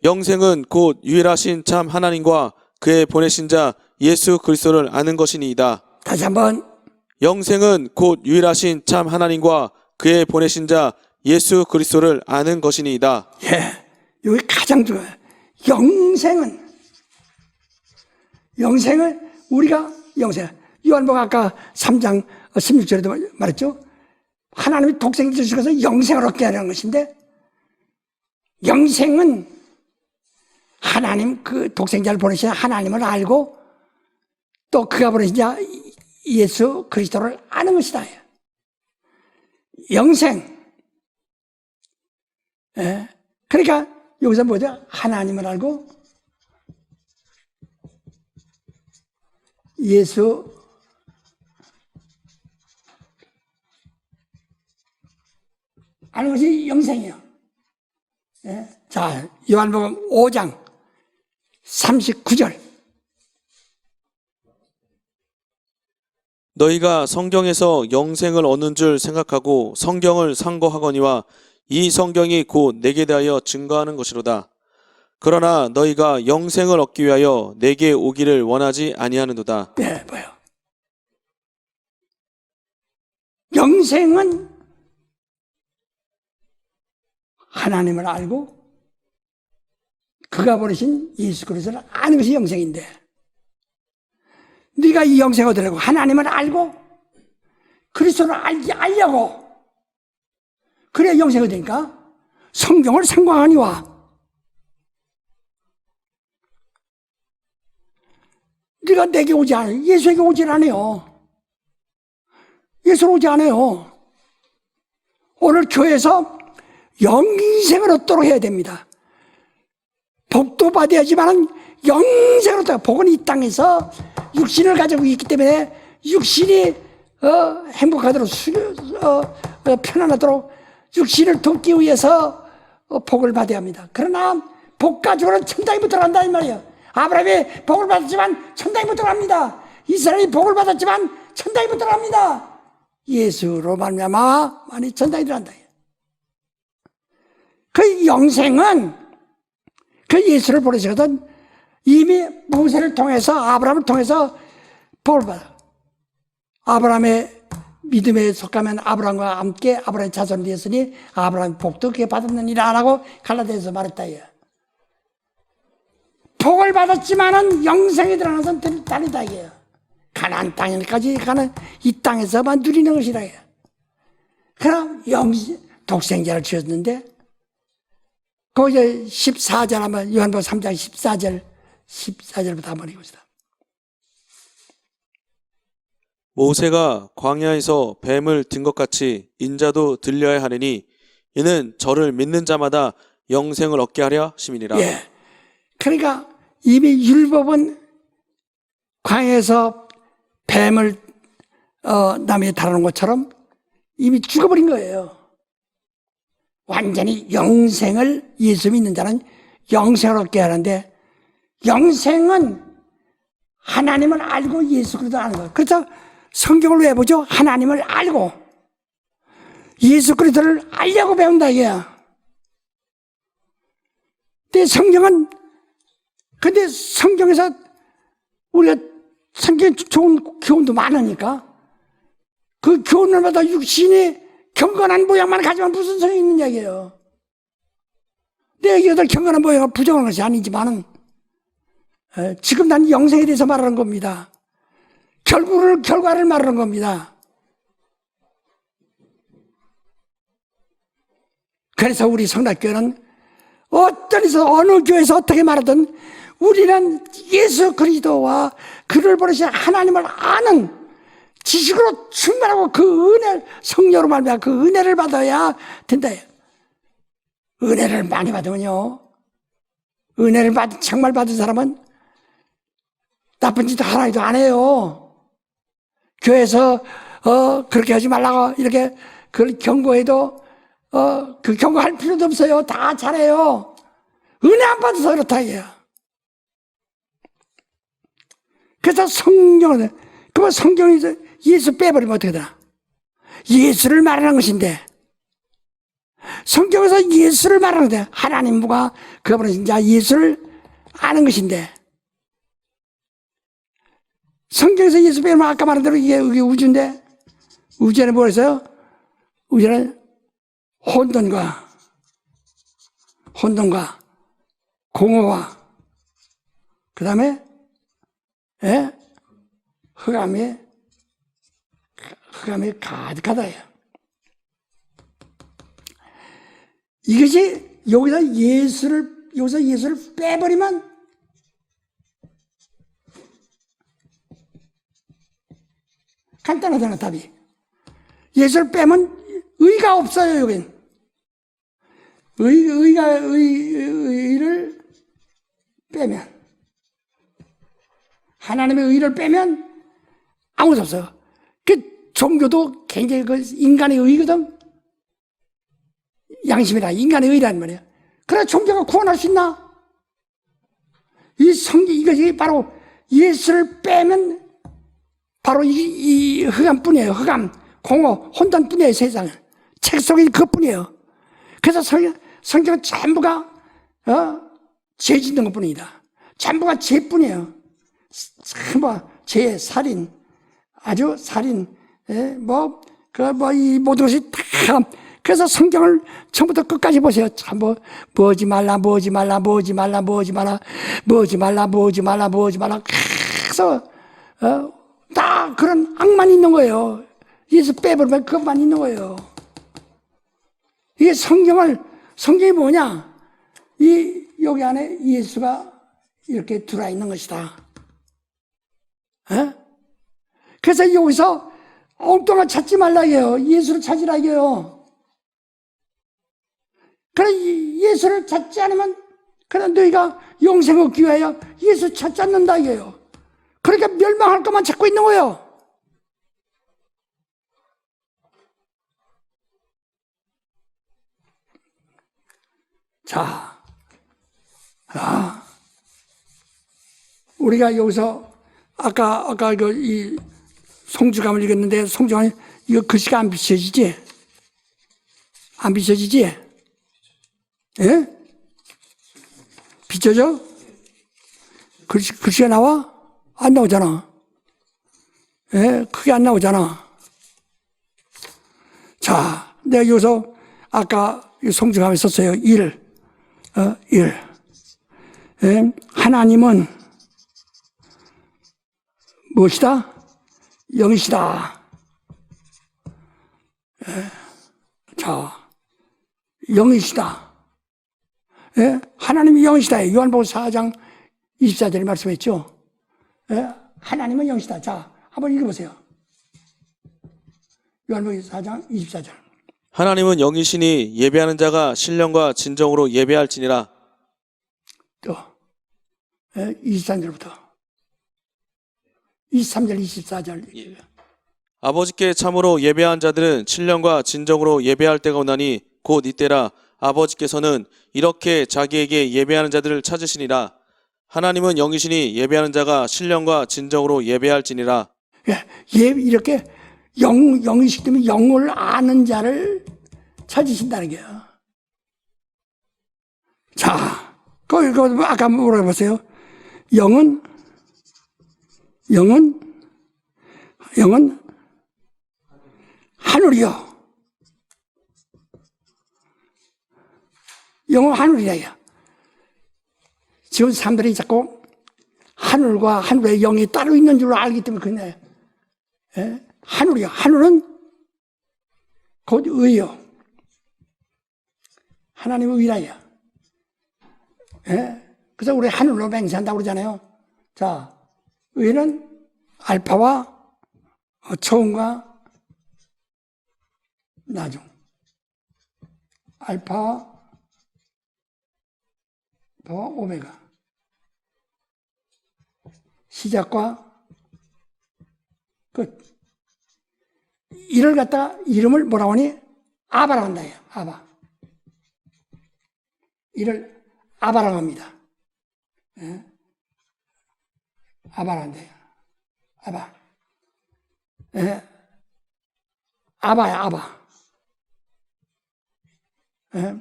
C: 영생은 곧 유일하신 참 하나님과 그의 보내신 자 예수 그리스도를 아는 것이니이다.
B: 다시 한번.
C: 영생은 곧 유일하신 참 하나님과 그의 보내신 자 예수 그리스도를 아는 것이니이다.
B: 예, 여기 가장 중요해요. 영생을 우리가 요한복음 아까 3장 16절에도 말했죠. 하나님이 독생자 주셔서 영생을 얻게 하는 것인데, 영생은 하나님, 그 독생자를 보내신 하나님을 알고 또 그가 보내신 자 예수 그리스도를 아는 것이다. 영생. 예. 그러니까 여기서 뭐죠? 하나님을 알고 예수 아는 것이 영생이에요. 예. 자, 요한복음 5장 39절.
C: 너희가 성경에서 영생을 얻는 줄 생각하고 성경을 상고하거니와 이 성경이 곧 내게 대하여 증거하는 것이로다. 그러나 너희가 영생을 얻기 위하여 내게 오기를 원하지 아니하는도다.
B: 네, 뭐요? 영생은 하나님을 알고 그가 보내신 예수 그리스도를 아는 것이 영생인데, 네가 이 영생을 얻으려고 하나님을 알고 그리스도를 알려고 그래야 영생이 되니까 성경을 상고하니와. 네가 내게 오지 않아요. 예수에게 오지 않아요. 예수로 오지 않아요. 오늘 교회에서 영생을 얻도록 해야 됩니다. 복도 받아야지만 영생을 얻도록. 복은 이 땅에서 육신을 가지고 있기 때문에 육신이 행복하도록 편안하도록 육신을 돕기 위해서 복을 받아야 합니다. 그러나 복 가지고는 천당에 못 들어간다 이 말이에요. 아브라함이 복을 받았지만 천당에 못 들어갑니다. 이스라엘이 복을 받았지만 천당에 못 들어갑니다. 예수로 말미암아 많이 천당에 들어간다. 그 영생은 그 예수를 보내시거든 이미 모세를 통해서 아브라함을 통해서 복을 받아. 아브라함의 믿음에 속하면 아브라함과 함께 아브라함의 자손이 되었으니 아브라함의 복도 그게 받았느니라 라고 갈라디아서 말했다. 복을 받았지만은 영생에 들어가는 것은 다르다 이게요. 가나안 땅에까지 가는 이 땅에서만 누리는 것이라 이게요. 그럼 독생자를 주셨는데 거기 14절 한번 요한복음 3장 14절부터 한번 읽읍시다.
C: 모세가 광야에서 뱀을 든 것 같이 인자도 들려야 하느니 이는 저를 믿는 자마다 영생을 얻게 하려 심이니라.
B: 예. 그러니까 이미 율법은 광야에서 뱀을 남에 다루는 것처럼 이미 죽어버린 거예요. 완전히 영생을 예수 믿는 자는 영생을 얻게 하는데, 영생은 하나님을 알고 예수 그리스도를 아는 거예요. 그래서 성경을 왜 보죠? 하나님을 알고 예수 그리스도를 알려고 배운다 이게야. 근데 성경에서 우리가 성경에 좋은 교훈도 많으니까 그 교훈을마다 육신이 경건한 모양만 가지면 무슨 소용이 있는 얘기예요. 내 얘기들 경건한 모양을 부정하는 것이 아니지만은 지금 난 영생에 대해서 말하는 겁니다. 결과를 말하는 겁니다. 그래서 우리 성락교회는 어떤 데서 어느 교회에서 어떻게 말하든 우리는 예수 그리스도와 그를 보내신 하나님을 아는 지식으로 충만하고 그 은혜, 성령으로 말미암아 그 은혜를 받아야 된다. 은혜를 많이 받으면요, 은혜를 정말 받은 사람은 나쁜 짓 하나도 안 해요. 교회에서 그렇게 하지 말라고 이렇게 그걸 경고해도 그 경고할 필요도 없어요. 다 잘해요. 은혜 안 받아서 그렇다 이게요. 그래서 성경은, 그러면 성경에서 예수 빼버리면 어떻게 되나? 예수를 말하는 것인데, 성경에서 예수를 말하는 것인데, 하나님과 그가 보내신 자 예수를 아는 것인데, 성경에서 예수 빼면 아까 말한 대로 이게 우주인데, 우주에는 뭐 있어요? 우주는 혼돈과 공허와 그 다음에 흑암이 가득하다. 이것이 여기서 예수를 빼버리면 간단하잖아, 답이. 예수를 빼면 의가 없어요, 여긴. 의를 빼면, 하나님의 의를 빼면 아무것도 없어요. 그 종교도 굉장히 그 인간의 의거든. 양심이라 인간의 의라는 말이에요. 그래 종교가 구원할 수 있나? 이것이 바로 예수를 빼면 바로 이 흑암뿐이에요. 흑암, 공허, 혼돈뿐이에요. 세상은 책 속에 그것뿐이에요. 그래서 성경은 전부가 죄 짓는 것뿐이다. 전부가 죄뿐이에요. 죄, 살인, 아주 살인, 이 모든 것이 다. 그래서 성경을 처음부터 끝까지 보세요. 참, 뭐지 말라. 그래서, 다 그런 악만 있는 거예요. 예수 빼버리면 그것만 있는 거예요. 이게 성경이 뭐냐? 여기 안에 예수가 이렇게 들어와 있는 것이다. 그래서 여기서 엉뚱한 찾지 말라 해요. 예수를 찾으라 해요. 그래 예수를 찾지 않으면 그래 너희가 영생 얻기 위하여 예수 찾지 않는다 이거예요. 그러니까 멸망할 것만 찾고 있는 거예요. 자, 우리가 여기서 아까 이 송주감을 읽었는데 송주감이 이거 글씨가 안 비춰지지? 안 비춰지지? 예? 비춰져? 글씨가 나와? 안 나오잖아. 예? 크게 안 나오잖아. 자, 내가 여기서 아까 송주감에 썼어요. 1. 예? 하나님은 무엇이다? 영이시다. 예? 자, 영이시다. 예? 하나님이 영이시다. 요한복음 4장 24절에 말씀했죠. 예? 하나님은 영이시다. 자, 한번 읽어보세요. 요한복음 4장 24절.
C: 하나님은 영이시니 예배하는 자가 신령과 진정으로 예배할지니라.
B: 또 23절부터 23절 24절.
C: 아버지께 참으로 예배한 자들은 신령과 진정으로 예배할 때가 오나니 곧 이때라. 아버지께서는 이렇게 자기에게 예배하는 자들을 찾으시니라. 하나님은 영이시니 예배하는 자가 신령과 진정으로 예배할지니라.
B: 이렇게 영이시기 때문에 영을 아는 자를 찾으신다는 거예요. 자, 그거 아까 뭐라고 보세요? 영은 하늘이요. 영은 하늘이야. 지금 사람들이 자꾸 하늘과 하늘의 영이 따로 있는 줄 알기 때문에 그네. 예? 하늘이요. 하늘은 곧 의요. 하나님의 의라요. 예? 그래서 우리 하늘로 맹세한다고 그러잖아요. 자, 의는 알파와 처음과 나중. 알파와 오메가. 시작과 끝. 이를 갖다가 이름을 뭐라고 하니? 아바라고 한다. 아바. 이를 아바라고 합니다. 예? 아바라고 한다. 아바. 예? 아바야, 아바. 예?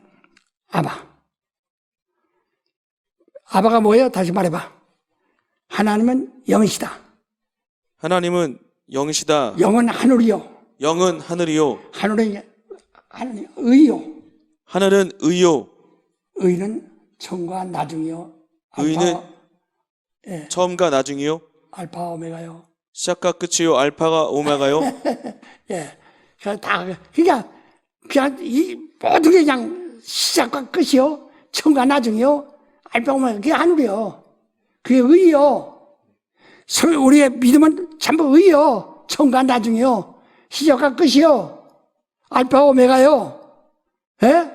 B: 아바. 아바가 뭐예요? 다시 말해봐. 하나님은 영이시다.
C: 하나님은 영이시다.
B: 영은 하늘이요.
C: 영은 하늘이요.
B: 하늘은 의요.
C: 하늘은 의요.
B: 의는 처음과 나중이요.
C: 의는
B: 예.
C: 처음과 나중이요.
B: 알파 오메가요.
C: 시작과 끝이요. 알파가 오메가요.
B: 예. 그러니까 그냥 이 모든 게 그냥 시작과 끝이요. 처음과 나중이요. 알파 오메가 그게 하늘이요. 그게 의요. 우리의 믿음은 전부 의요. 처음과 나중이요. 시작과 끝이요. 알파 오메가요. 예?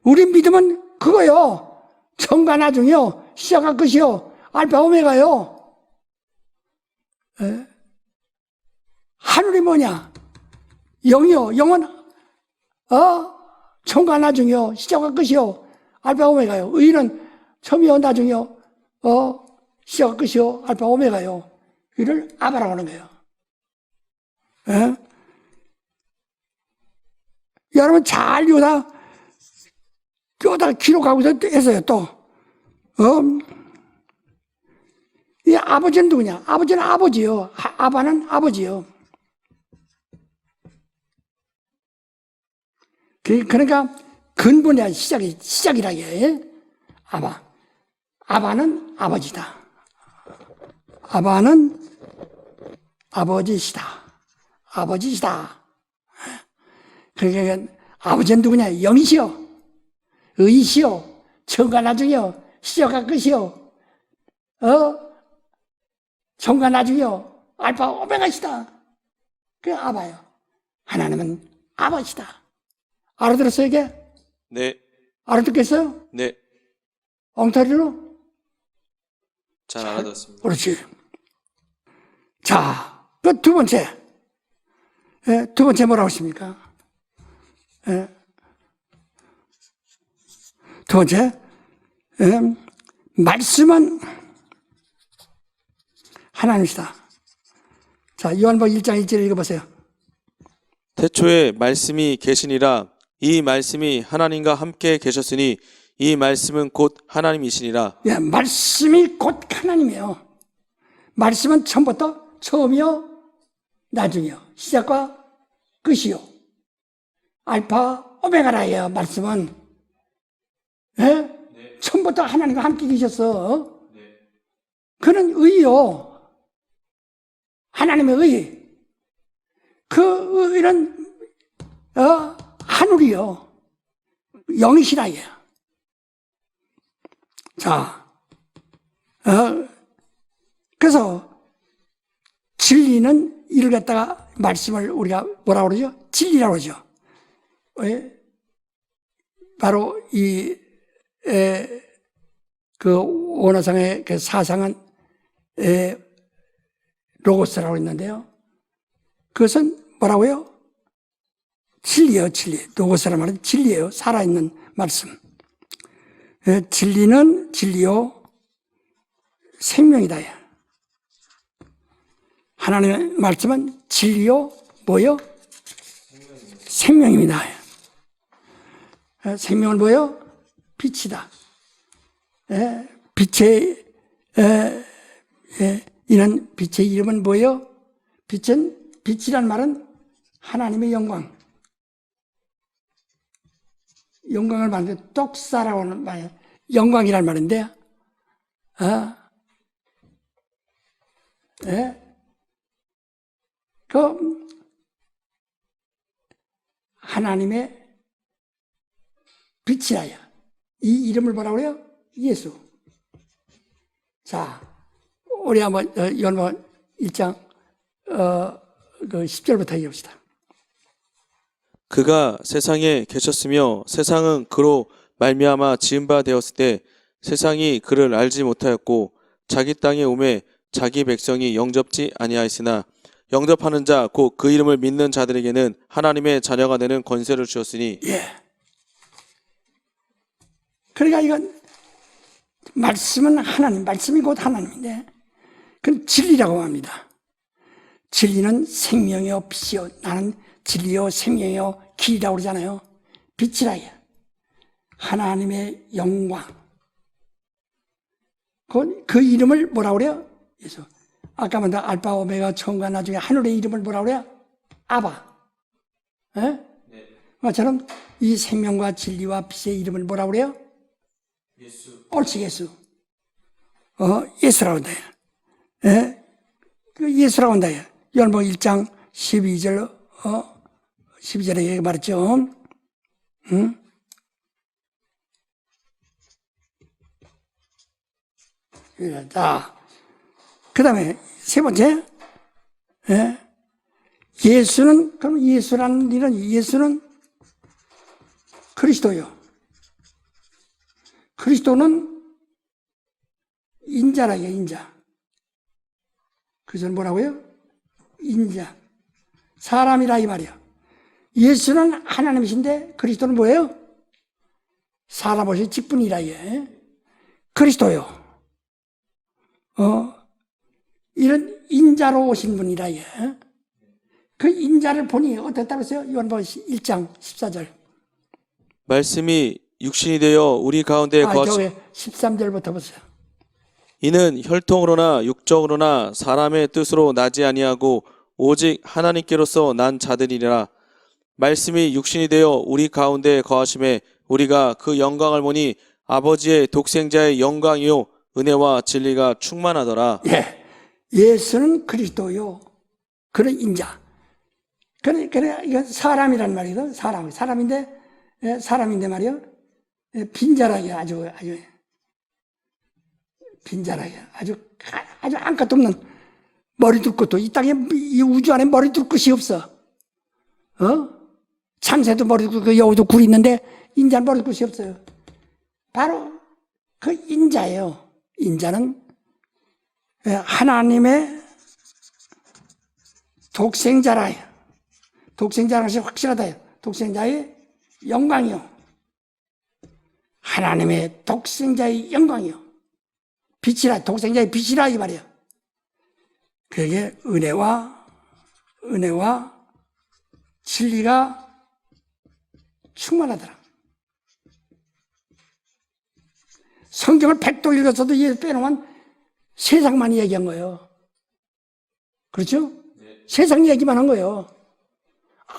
B: 우리 믿음은 그거요. 처음과 나중이요. 시작과 끝이요. 알파 오메가요. 예? 하늘이 뭐냐? 영이요. 영은 처음과 나중이요. 시작과 끝이요. 알파 오메가요. 의는 처음이요. 나중이요. 시작과 끝이요. 알파 오메가요. 이를 아바라고 하는 거예요. 예? 여러분 잘 요다 기록하고서 했어요. 또 이 아버지는 누구냐? 아버지는 아버지요. 아바는 아버지요. 그러니까 근본이야. 시작이라 해. 아바는 아버지다. 아바는 아버지시다. 그러니까 아버지는 누구냐? 영이시요. 의시요. 처음과 나중이요. 시작과 끝이요. 처음과 나중이요. 알파 오메가시다. 그게 아바요. 하나님은 아버지다. 알아들었어요, 이게?
C: 네.
B: 알아듣겠어요?
C: 네.
B: 엉터리로?
C: 잘 알아듣습니다.
B: 그렇지. 자, 그 두 번째. 두 번째 뭐라고 했습니까? 두 번째, 말씀은 하나님이시다. 자, 요한복음 1장 1절 읽어보세요.
C: 태초에 말씀이 계시니라. 이 말씀이 하나님과 함께 계셨으니 이 말씀은 곧 하나님이시니라.
B: 예, 말씀이 곧 하나님이에요. 말씀은 처음이요, 나중이요. 시작과 끝이요. 알파, 오메가라예요, 말씀은. 예? 네. 처음부터 하나님과 함께 계셨어. 네. 그는 의요. 하나님의 의. 그 의는, 하늘이요. 영이시라, 예. 자, 그래서 진리는 이를 갖다가 말씀을 우리가 뭐라고 그러죠? 진리라고 그러죠. 왜? 바로 그 원어상의 그 사상은 로고스라고 있는데요. 그것은 뭐라고요? 진리예요, 진리. 로고스라는 말은 진리예요. 살아있는 말씀. 진리는 진리요, 생명이다. 하나님의 말씀은 진리요, 뭐요? 생명입니다. 생명은 뭐요? 빛이다. 빛의, 이는 빛의 이름은 뭐요? 빛이란 말은 하나님의 영광. 영광을 말하는데 똑사라고 하는 말, 영광이란 말인데, 그 하나님의 빛이라야. 이 이름을 뭐라고 그래요? 예수. 자, 우리 한번 요한복음 1장 그 10절부터 얘기합시다.
C: 그가 세상에 계셨으며 세상은 그로 말미암아 지은 바 되었을 때 세상이 그를 알지 못하였고 자기 땅에 오매 자기 백성이 영접지 아니하였으나 영접하는 자 곧 그 이름을 믿는 자들에게는 하나님의 자녀가 되는 권세를 주었으니.
B: 예. 그러니까 이건 말씀은 하나님, 말씀이 곧 하나님인데 그건 진리라고 합니다. 진리는 생명이요 빛이요. 나는 진리요 생명이요 길이라고 그러잖아요. 빛이라 해. 하나님의 영광. 그 이름을 뭐라고 그래요? 예수. 아까 말한 알파 오메가 처음과 나중에 하늘의 이름을 뭐라고 그래요? 아바. 예? 네. 그것처럼 이 생명과 진리와 빛의 이름을 뭐라고 그래요? 예수. 옳지, 예수. 예수라고 한다. 예? 그 예수라고 한다. 요한복음 1장 12절, 12절에 말했죠. 응? 자, 그 다음에 세 번째, 예? 예수는, 그럼 예수라는 일은, 예수는 그리스도요. 그리스도는 인자라 해요, 인자. 그래서 뭐라고요? 인자. 사람이라 이 말이야. 예수는 하나님이신데 그리스도는 뭐예요? 사람으로서 직분이라 해. 그리스도요. 이런 인자로 오신 분이라 해. 그 인자를 보니 어떻다고 했어요? 요한복음 1장 14절.
C: 말씀이 육신이 되어 우리 가운데 거하시.
B: 13절부터 보세요.
C: 이는 혈통으로나 육적으로나 사람의 뜻으로 나지 아니하고 오직 하나님께로서 난 자들이라. 말씀이 육신이 되어 우리 가운데 거하심에 우리가 그 영광을 보니 아버지의 독생자의 영광이요 은혜와 진리가 충만하더라.
B: 예, 예수는 그리스도요. 그런 인자. 그래, 이건 사람이란 말이거든. 사람인데, 예, 사람인데 말이요. 예, 빈자라게 아주 빈자라게 아주 아무것도 없는 머리 둘 것도 이 땅에 이 우주 안에 머리 둘 것이 없어. 참새도 머리 둘 것, 여우도 굴이 있는데 인자는 머리 둘 것이 없어요. 바로 그 인자예요. 인자는 하나님의 독생자라요. 독생자라는 것이 확실하다요. 독생자의 영광이요. 하나님의 독생자의 영광이요. 빛이라, 독생자의 빛이라 이 말이에요. 그게 은혜와 진리가 충만하더라. 성경을 100도 읽었어도 얘 빼놓으면 세상만 얘기한 거예요. 그렇죠? 네. 세상 얘기만 한 거예요.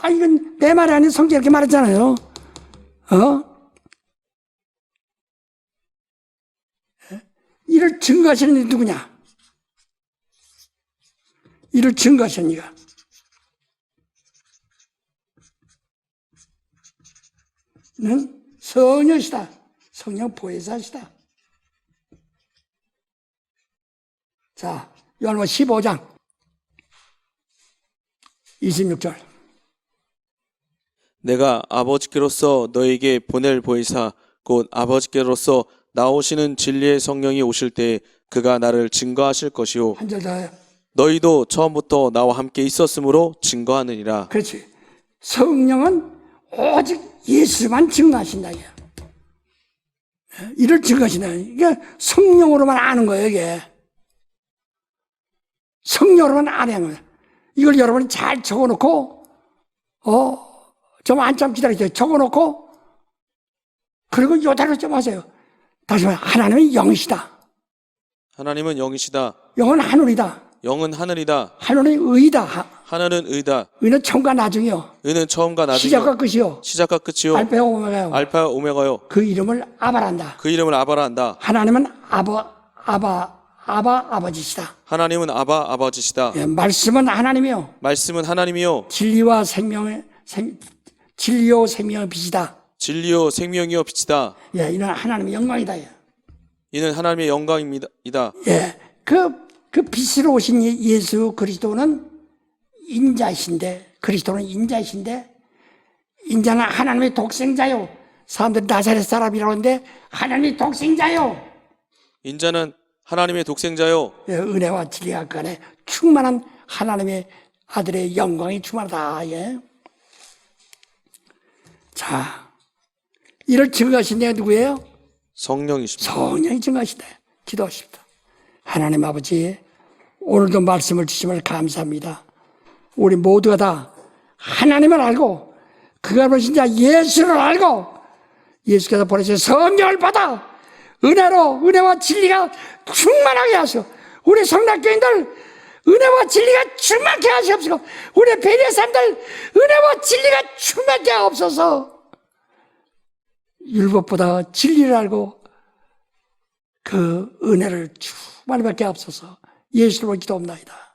B: 이건 내 말이 아닌 성경 이렇게 말했잖아요. 이를 증거하시는 이 누구냐? 이를 증거하시는 이가. 는 성령이시다. 성령 보혜사시다. 자, 요한복음 15장 26절.
C: 내가 아버지께로서 너에게 보낼 보혜사 곧 아버지께로서 나오시는 진리의 성령이 오실 때 그가 나를 증거하실 것이요.
B: 한 절 더 해요.
C: 너희도 처음부터 나와 함께 있었으므로 증거하느니라.
B: 그렇지. 성령은 오직 예수만 증거하신다. 이를 증거하신다. 이게 성령으로만 아는 거예요, 이게. 성령으로만 아는 거예요. 이걸 여러분이 잘 적어놓고, 좀 한참 기다리세요. 적어놓고, 그리고 요다를 좀 하세요. 다시 말해, 하나님은 영이시다.
C: 하나님은 영이시다.
B: 영은 하늘이다.
C: 영은 하늘이다.
B: 하늘은 의다.
C: 하늘은 의다.
B: 의는 처음과 나중이요.
C: 의는 처음과 나중이요.
B: 시작과 끝이요.
C: 시작과 끝이요.
B: 알파와 오메가요.
C: 알파 오메가요.
B: 그 이름을 아바란다.
C: 그 이름을 아바라 한다.
B: 하나님은 아버지시다.
C: 하나님은 아바 아버지시다.
B: 예, 말씀은 하나님이요.
C: 말씀은 하나님이요.
B: 진리와 진리요 생명의 빛이다.
C: 진리요 생명이요 빛이다.
B: 예, 이는 하나님의 영광이다. 예.
C: 이는 하나님의 영광입니다.
B: 예, 그 빛으로 오신 예수 그리스도는 인자이신데, 그리스도는 인자이신데, 인자는 하나님의 독생자요. 사람들이 나사렛 사람이라고 하는데 하나님의 독생자요.
C: 인자는 하나님의 독생자요.
B: 예, 은혜와 진리가 그 안에 충만한 하나님의 아들의 영광이 충만하다. 예. 자, 이를 증거하신 내가 누구예요?
C: 성령이십니다.
B: 성령이 증거하시다. 기도하십니다. 하나님 아버지, 오늘도 말씀을 주심을 감사합니다. 우리 모두가 다 하나님을 알고 그가 보신 자 예수를 알고 예수께서 보내신 성령을 받아 은혜로 은혜와 진리가 충만하게 하시고 우리 성락교인들 은혜와 진리가 충만케 하시옵시고 우리 배리의 사람들 은혜와 진리가 충만케 하옵소서. 율법보다 진리를 알고 그 은혜를 충만히 받게 하옵소서. 예수로 기도합니다.